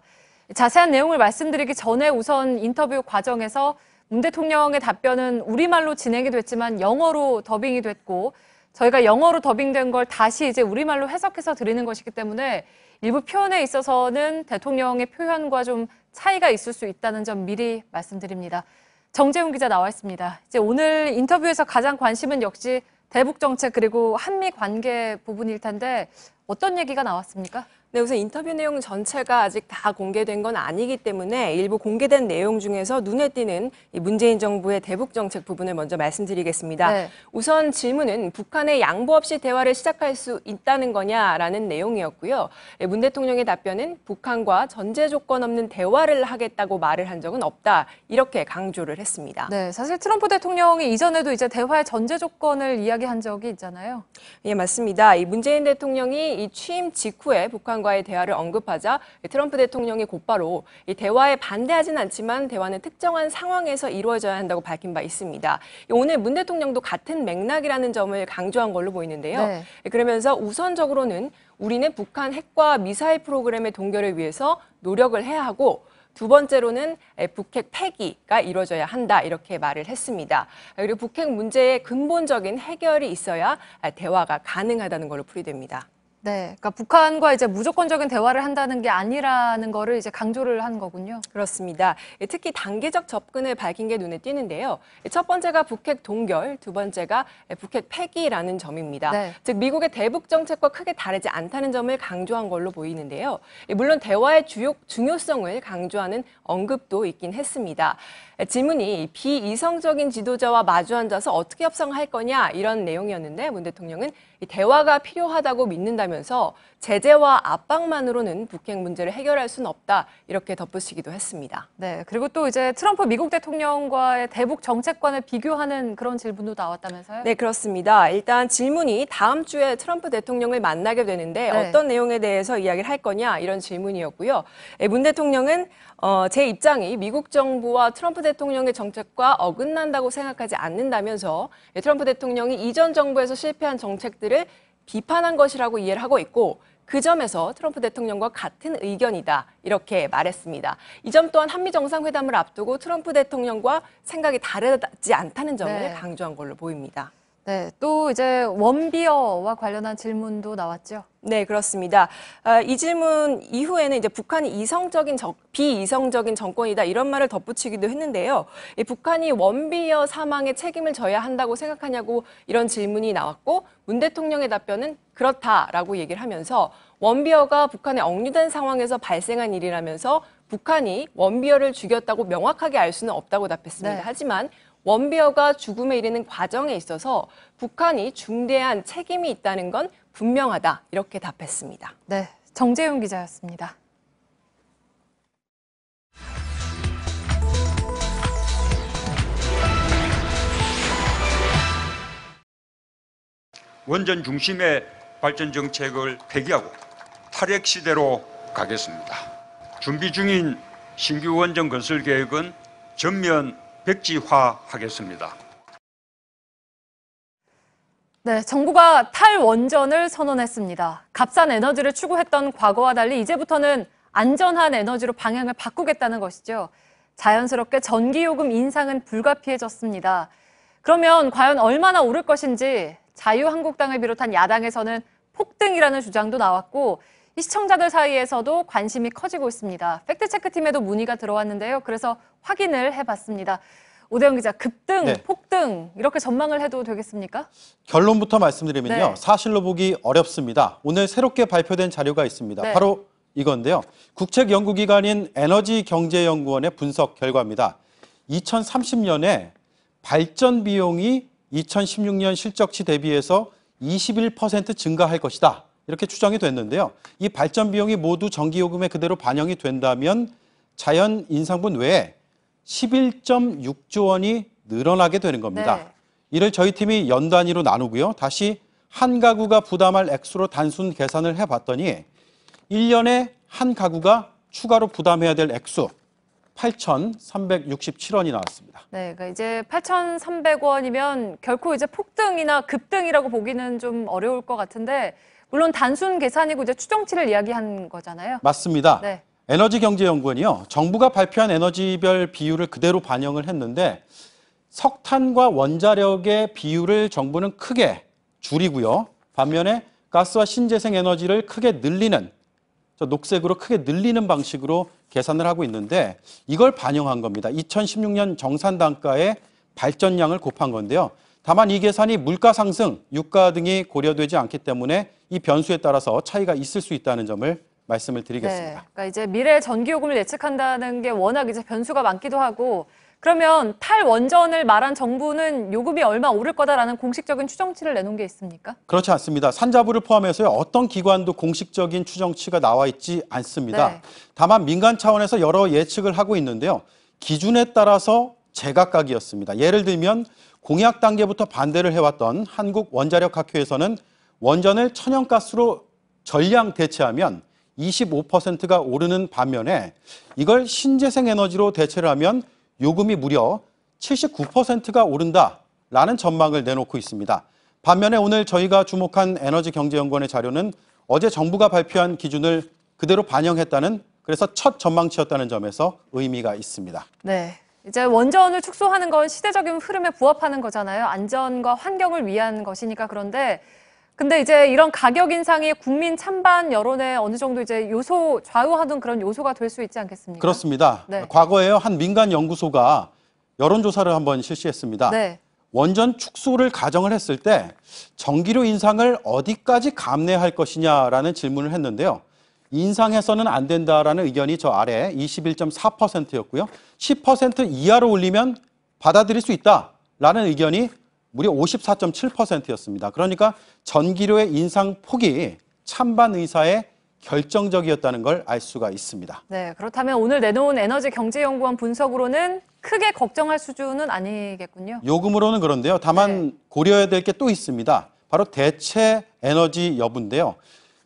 자세한 내용을 말씀드리기 전에 우선 인터뷰 과정에서 문 대통령의 답변은 우리말로 진행이 됐지만 영어로 더빙이 됐고 저희가 영어로 더빙된 걸 다시 이제 우리말로 해석해서 드리는 것이기 때문에 일부 표현에 있어서는 대통령의 표현과 좀 차이가 있을 수 있다는 점 미리 말씀드립니다. 정재훈 기자 나와 있습니다. 이제 오늘 인터뷰에서 가장 관심은 역시 대북 정책 그리고 한미 관계 부분일 텐데 어떤 얘기가 나왔습니까? 네, 우선 인터뷰 내용 전체가 아직 다 공개된 건 아니기 때문에 일부 공개된 내용 중에서 눈에 띄는 이 문재인 정부의 대북 정책 부분을 먼저 말씀드리겠습니다. 네. 우선 질문은 북한의 양보 없이 대화를 시작할 수 있다는 거냐라는 내용이었고요. 문 대통령의 답변은 북한과 전제 조건 없는 대화를 하겠다고 말을 한 적은 없다. 이렇게 강조를 했습니다. 네, 사실 트럼프 대통령이 이전에도 이제 대화의 전제 조건을 이야기한 적이 있잖아요. 예, 맞습니다. 이 문재인 대통령이 이 취임 직후에 북한과의 대화를 언급하자 트럼프 대통령이 곧바로 이 대화에 반대하진 않지만 대화는 특정한 상황에서 이루어져야 한다고 밝힌 바 있습니다. 오늘 문 대통령도 같은 맥락이라는 점을 강조한 걸로 보이는데요. 네. 그러면서 우선적으로는 우리는 북한 핵과 미사일 프로그램의 동결을 위해서 노력을 해야 하고 두 번째로는 북핵 폐기가 이루어져야 한다 이렇게 말을 했습니다. 그리고 북핵 문제의 근본적인 해결이 있어야 대화가 가능하다는 걸로 풀이됩니다. 네, 그러니까 북한과 이제 무조건적인 대화를 한다는 게 아니라는 거를 이제 강조를 한 거군요. 그렇습니다. 특히 단계적 접근을 밝힌 게 눈에 띄는데요. 첫 번째가 북핵 동결, 두 번째가 북핵 폐기라는 점입니다. 네. 즉 미국의 대북 정책과 크게 다르지 않다는 점을 강조한 걸로 보이는데요. 물론 대화의 중요성을 강조하는 언급도 있긴 했습니다. 질문이 비이성적인 지도자와 마주 앉아서 어떻게 협상할 거냐 이런 내용이었는데 문 대통령은 대화가 필요하다고 믿는다면서 이러면서 제재와 압박만으로는 북핵 문제를 해결할 수는 없다 이렇게 덧붙이기도 했습니다. 네, 그리고 또 이제 트럼프 미국 대통령과의 대북 정책관을 비교하는 그런 질문도 나왔다면서요? 네, 그렇습니다. 일단 질문이 다음 주에 트럼프 대통령을 만나게 되는데 네. 어떤 내용에 대해서 이야기를 할 거냐 이런 질문이었고요. 문 대통령은 제 입장이 미국 정부와 트럼프 대통령의 정책과 어긋난다고 생각하지 않는다면서 트럼프 대통령이 이전 정부에서 실패한 정책들을 비판한 것이라고 이해를 하고 있고 그 점에서 트럼프 대통령과 같은 의견이다 이렇게 말했습니다. 이 점 또한 한미 정상회담을 앞두고 트럼프 대통령과 생각이 다르지 않다는 점을 네. 강조한 걸로 보입니다. 네, 또 이제 원비어와 관련한 질문도 나왔죠. 네, 그렇습니다. 이 질문 이후에는 이제 북한이 비이성적인 정권이다 이런 말을 덧붙이기도 했는데요. 북한이 원비어 사망에 책임을 져야 한다고 생각하냐고 이런 질문이 나왔고 문 대통령의 답변은 그렇다라고 얘기를 하면서 원비어가 북한에 억류된 상황에서 발생한 일이라면서 북한이 원비어를 죽였다고 명확하게 알 수는 없다고 답했습니다. 네. 하지만 원비어가 죽음에 이르는 과정에 있어서 북한이 중대한 책임이 있다는 건 분명하다 이렇게 답했습니다. 네, 정재윤 기자였습니다. 원전 중심의 발전 정책을 폐기하고 탈핵 시대로 가겠습니다. 준비 중인 신규 원전 건설 계획은 전면 백지화하겠습니다. 네, 정부가 탈원전을 선언했습니다. 값싼 에너지를 추구했던 과거와 달리 이제부터는 안전한 에너지로 방향을 바꾸겠다는 것이죠. 자연스럽게 전기요금 인상은 불가피해졌습니다. 그러면 과연 얼마나 오를 것인지 자유한국당을 비롯한 야당에서는 폭등이라는 주장도 나왔고 이 시청자들 사이에서도 관심이 커지고 있습니다. 팩트체크팀에도 문의가 들어왔는데요. 그래서 확인을 해봤습니다. 오대영 기자, 급등, 네. 폭등 이렇게 전망을 해도 되겠습니까? 결론부터 말씀드리면요. 네. 사실로 보기 어렵습니다. 오늘 새롭게 발표된 자료가 있습니다. 네. 바로 이건데요. 국책연구기관인 에너지경제연구원의 분석 결과입니다. 2030년에 발전 비용이 2016년 실적치 대비해서 21% 증가할 것이다. 이렇게 추정이 됐는데요. 이 발전 비용이 모두 전기요금에 그대로 반영이 된다면 자연 인상분 외에 11.6조 원이 늘어나게 되는 겁니다. 네. 이를 저희 팀이 연 단위로 나누고요. 다시 한 가구가 부담할 액수로 단순 계산을 해봤더니 1년에 한 가구가 추가로 부담해야 될 액수 8,367원이 나왔습니다. 네, 그러니까 이제 8,300원이면 결코 이제 폭등이나 급등이라고 보기는 좀 어려울 것 같은데 물론 단순 계산이고 이제 추정치를 이야기한 거잖아요. 맞습니다. 네. 에너지경제연구원이요. 정부가 발표한 에너지별 비율을 그대로 반영을 했는데 석탄과 원자력의 비율을 정부는 크게 줄이고요. 반면에 가스와 신재생 에너지를 크게 늘리는, 녹색으로 크게 늘리는 방식으로 계산을 하고 있는데 이걸 반영한 겁니다. 2016년 정산 단가의 발전량을 곱한 건데요. 다만 이 계산이 물가 상승, 유가 등이 고려되지 않기 때문에 이 변수에 따라서 차이가 있을 수 있다는 점을 말씀을 드리겠습니다. 네, 그러니까 이제 미래 전기요금을 예측한다는 게 워낙 이제 변수가 많기도 하고 그러면 탈원전을 말한 정부는 요금이 얼마 오를 거다라는 공식적인 추정치를 내놓은 게 있습니까? 그렇지 않습니다. 산자부를 포함해서 어떤 기관도 공식적인 추정치가 나와 있지 않습니다. 네. 다만 민간 차원에서 여러 예측을 하고 있는데요. 기준에 따라서 제각각이었습니다. 예를 들면 공약 단계부터 반대를 해왔던 한국원자력학회에서는 원전을 천연가스로 전량 대체하면 25%가 오르는 반면에 이걸 신재생 에너지로 대체를 하면 요금이 무려 79%가 오른다라는 전망을 내놓고 있습니다. 반면에 오늘 저희가 주목한 에너지경제연구원의 자료는 어제 정부가 발표한 기준을 그대로 반영했다는, 그래서 첫 전망치였다는 점에서 의미가 있습니다. 네, 이제 원전을 축소하는 건 시대적인 흐름에 부합하는 거잖아요. 안전과 환경을 위한 것이니까. 그런데 근데 이제 이런 가격 인상이 국민 찬반 여론에 어느 정도 이제 좌우하던 그런 요소가 될 수 있지 않겠습니까? 그렇습니다. 네. 과거에요, 한 민간 연구소가 여론조사를 한번 실시했습니다. 네. 원전 축소를 가정을 했을 때 전기료 인상을 어디까지 감내할 것이냐라는 질문을 했는데요. 인상해서는 안 된다라는 의견이 저 아래 21.4%였고요. 10% 이하로 올리면 받아들일 수 있다라는 의견이 무려 54.7%였습니다. 그러니까 전기료의 인상 폭이 찬반 의사에 결정적이었다는 걸 알 수가 있습니다. 네, 그렇다면 오늘 내놓은 에너지경제연구원 분석으로는 크게 걱정할 수준은 아니겠군요. 요금으로는 그런데요. 다만 고려해야 될 게 또 있습니다. 바로 대체 에너지 여부인데요.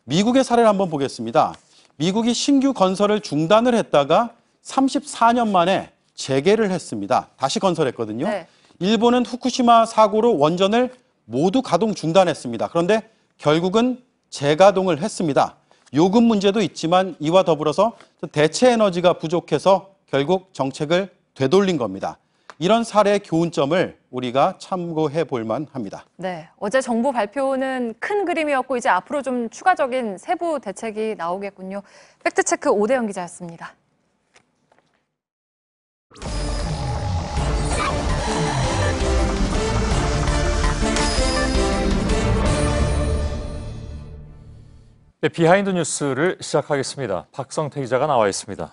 미국의 사례를 한번 보겠습니다. 미국이 신규 건설을 중단을 했다가 34년 만에 재개를 했습니다. 다시 건설했거든요. 네. 일본은 후쿠시마 사고로 원전을 모두 가동 중단했습니다. 그런데 결국은 재가동을 했습니다. 요금 문제도 있지만 이와 더불어서 대체 에너지가 부족해서 결국 정책을 되돌린 겁니다. 이런 사례의 교훈점을 우리가 참고해 볼 만합니다. 네, 어제 정부 발표는 큰 그림이었고 이제 앞으로 좀 추가적인 세부 대책이 나오겠군요. 팩트체크 오대영 기자였습니다. 네, 비하인드 뉴스를 시작하겠습니다. 박성태 기자가 나와 있습니다.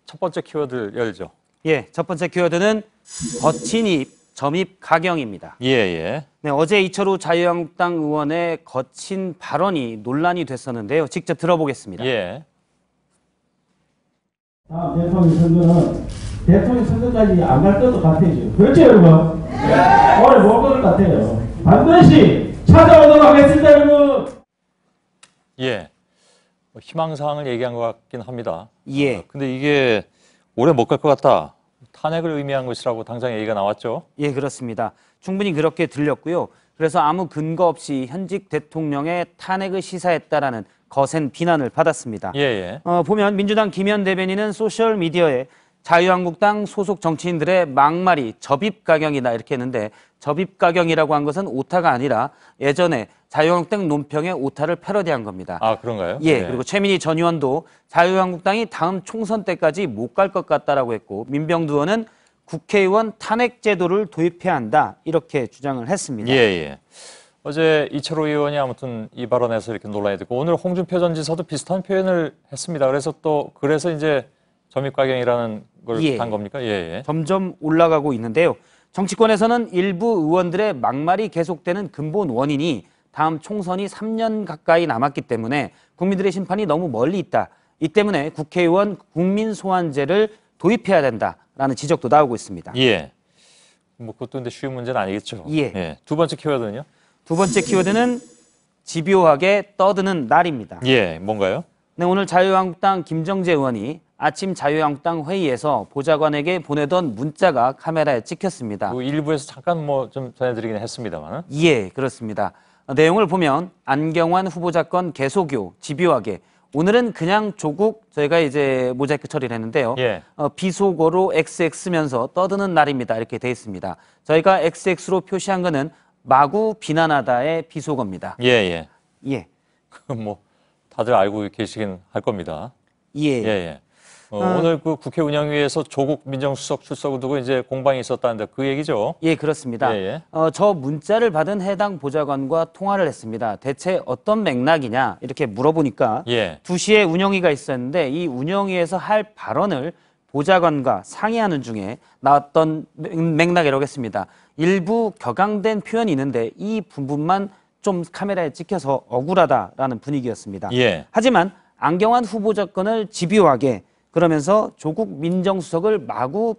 첫 번째 키워드 열죠. 예, 첫 번째 키워드는 거친 입, 점입 가경입니다. 예. 네, 어제 이철우 자유한국당 의원의 거친 발언이 논란이 됐었는데요. 직접 들어보겠습니다. 예. 다음 대통령 선거는 대통령 선거까지 안 갈 것도 같아요. 그렇죠, 여러분? 네. 오늘 못 갈 것 같아요. 반드시 찾아오도록 하겠습니다, 여러분. 예. 희망사항을 얘기한 것 같긴 합니다. 예. 근데 이게 오래 못 갈 것 같다. 탄핵을 의미한 것이라고 당장 얘기가 나왔죠? 예, 그렇습니다. 충분히 그렇게 들렸고요. 그래서 아무 근거 없이 현직 대통령의 탄핵을 시사했다라는 거센 비난을 받았습니다. 예. 보면 민주당 김현 대변인은 소셜미디어에 자유한국당 소속 정치인들의 막말이 접입가경이다 이렇게 했는데 접입가경이라고 한 것은 오타가 아니라 예전에 자유한국당 논평의 오타를 패러디한 겁니다. 아, 그런가요? 예, 그리고 최민희 전 의원도 자유한국당이 다음 총선 때까지 못 갈 것 같다라고 했고 민병두 의원은 국회의원 탄핵 제도를 도입해야 한다 이렇게 주장을 했습니다. 예. 어제 이철우 의원이 아무튼 이 발언에서 이렇게 논란이 됐고 오늘 홍준표 전 지사도 비슷한 표현을 했습니다. 그래서 이제 점입가경이라는 걸 한 겁니까? 예. 점점 올라가고 있는데요. 정치권에서는 일부 의원들의 막말이 계속되는 근본 원인이 다음 총선이 3년 가까이 남았기 때문에 국민들의 심판이 너무 멀리 있다. 이 때문에 국회의원 국민소환제를 도입해야 된다라는 지적도 나오고 있습니다. 예. 뭐 그것도 근데 쉬운 문제는 아니겠죠. 예. 두 번째 키워드는요? 두 번째 키워드는 집요하게 떠드는 날입니다. 예, 뭔가요? 네, 오늘 자유한국당 김정재 의원이 아침 자유한국당 회의에서 보좌관에게 보내던 문자가 카메라에 찍혔습니다. 일부에서 잠깐 좀 전해드리긴 했습니다만. 예, 그렇습니다. 내용을 보면 안경환 후보자 건 계속요, 집요하게. 오늘은 그냥 조국 저희가 이제 모자이크 처리를 했는데요. 비속어로 XX 쓰면서 떠드는 날입니다. 이렇게 돼 있습니다. 저희가 XX로 표시한 거는 마구 비난하다의 비속어입니다. 예. 뭐 다들 알고 계시긴 할 겁니다. 예. 오늘 그 국회 운영위에서 조국 민정수석 출석을 두고 이제 공방이 있었다는데 그 얘기죠? 예, 그렇습니다. 저 문자를 받은 해당 보좌관과 통화를 했습니다. 대체 어떤 맥락이냐 이렇게 물어보니까 2시에 운영위가 있었는데 이 운영위에서 할 발언을 보좌관과 상의하는 중에 나왔던 맥락이라고 했습니다. 일부 격앙된 표현이 있는데 이 부분만 좀 카메라에 찍혀서 억울하다라는 분위기였습니다. 하지만 안경환 후보자 건을 집요하게 그러면서 조국 민정수석을 마구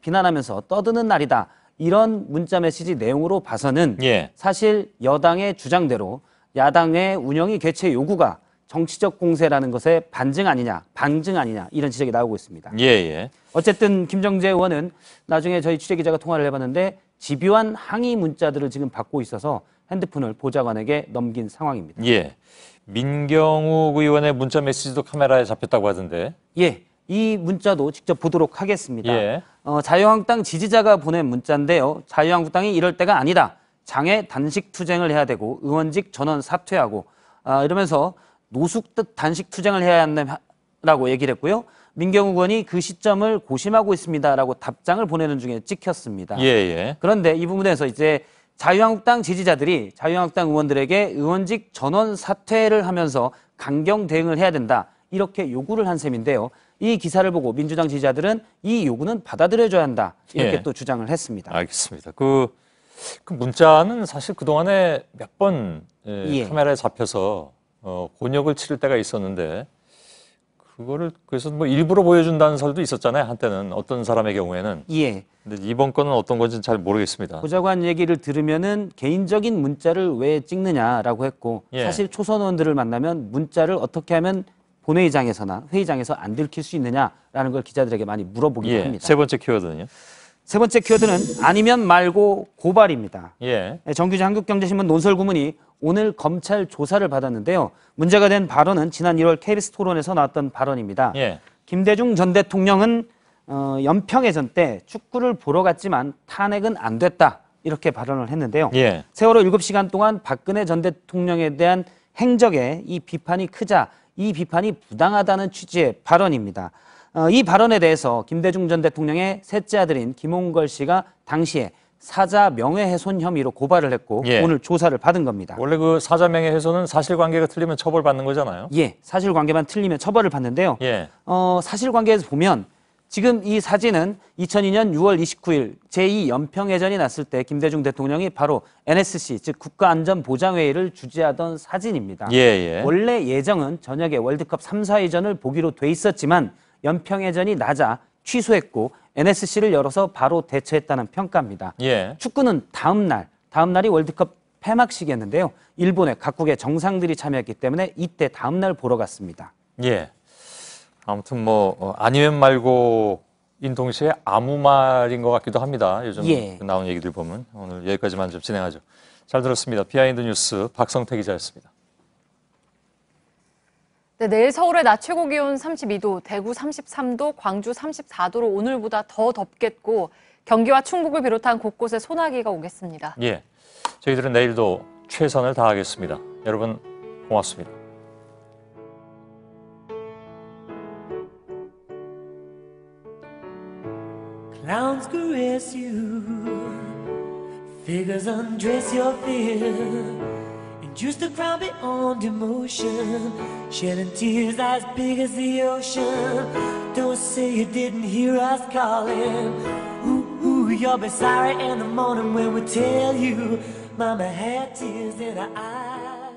비난하면서 떠드는 날이다. 이런 문자 메시지 내용으로 봐서는 사실 여당의 주장대로 야당의 운영위 개최 요구가 정치적 공세라는 것의 반증 아니냐 이런 지적이 나오고 있습니다. 어쨌든 김정재 의원은 나중에 저희 취재기자가 통화를 해봤는데 집요한 항의 문자들을 지금 받고 있어서 핸드폰을 보좌관에게 넘긴 상황입니다. 민경욱 의원의 문자 메시지도 카메라에 잡혔다고 하던데. 이 문자도 직접 보도록 하겠습니다. 자유한국당 지지자가 보낸 문자인데요. 자유한국당이 이럴 때가 아니다. 장애 단식 투쟁을 해야 되고 의원직 전원 사퇴하고 이러면서 노숙 단식 투쟁을 해야 한다라고 얘기를 했고요. 민경욱 의원이 그 시점을 고심하고 있습니다라고 답장을 보내는 중에 찍혔습니다. 그런데 이 부분에서 이제 자유한국당 지지자들이 자유한국당 의원들에게 의원직 전원 사퇴를 하면서 강경 대응을 해야 된다. 이렇게 요구를 한 셈인데요. 이 기사를 보고 민주당 지지자들은 이 요구는 받아들여줘야 한다. 이렇게 또 주장을 했습니다. 알겠습니다. 그 문자는 사실 그동안에 몇 번 카메라에 잡혀서 곤욕을 치를 때가 있었는데 그거를 그래서 뭐 일부러 보여준다는 설도 있었잖아요. 한때는 어떤 사람의 경우에는. 예. 근데 이번 건은 어떤 건지는 잘 모르겠습니다. 보좌관 얘기를 들으면은 개인적인 문자를 왜 찍느냐라고 했고 예. 사실 초선 의원들을 만나면 문자를 어떻게 하면 본회의장에서나 회의장에서 안 들킬 수 있느냐라는 걸 기자들에게 많이 물어보기도 예. 합니다. 세 번째 키워드는요? 세 번째 키워드는 아니면 말고 고발입니다. 예. 정규재 한국경제신문 논설구문이 오늘 검찰 조사를 받았는데요. 문제가 된 발언은 지난 1월 KBS 토론에서 나왔던 발언입니다. 예. 김대중 전 대통령은 연평해전 때 축구를 보러 갔지만 탄핵은 안 됐다. 이렇게 발언을 했는데요. 예. 세월호 7시간 동안 박근혜 전 대통령에 대한 행적에 이 비판이 크자 이 비판이 부당하다는 취지의 발언입니다. 이 발언에 대해서 김대중 전 대통령의 셋째 아들인 김홍걸 씨가 당시에 사자 명예훼손 혐의로 고발을 했고 예. 오늘 조사를 받은 겁니다. 원래 그 사자 명예훼손은 사실관계가 틀리면 처벌받는 거잖아요. 예, 사실관계만 틀리면 처벌을 받는데요. 예. 사실관계에서 보면 지금 이 사진은 2002년 6월 29일 제2연평해전이 났을 때 김대중 대통령이 바로 NSC, 즉 국가안전보장회의를 주재하던 사진입니다. 예, 예. 원래 예정은 저녁에 월드컵 3, 4위전을 보기로 돼 있었지만 연평해전이 나자 취소했고 NSC를 열어서 바로 대처했다는 평가입니다. 예. 축구는 다음 날이 월드컵 폐막식이었는데요. 일본의 각국의 정상들이 참여했기 때문에 이때 다음 날 보러 갔습니다. 예. 아무튼 뭐 아니면 말고인 동시에 아무 말인 것 같기도 합니다. 요즘 예. 나온 얘기들 보면 오늘 여기까지만 좀 진행하죠. 잘 들었습니다. 비하인드 뉴스 박성태 기자였습니다. 네, 내일 서울의 낮 최고 기온 32도, 대구 33도, 광주 34도로 오늘보다 더 덥겠고 경기와 충북을 비롯한 곳곳에 소나기가 오겠습니다. 예, 저희들은 내일도 최선을 다하겠습니다. 여러분 고맙습니다. Clowns caress you, figures undress your fear. Used to cry beyond emotion, shedding tears as big as the ocean. Don't say you didn't hear us calling. Ooh, ooh, you'll be sorry in the morning when we tell you Mama had tears in her eyes.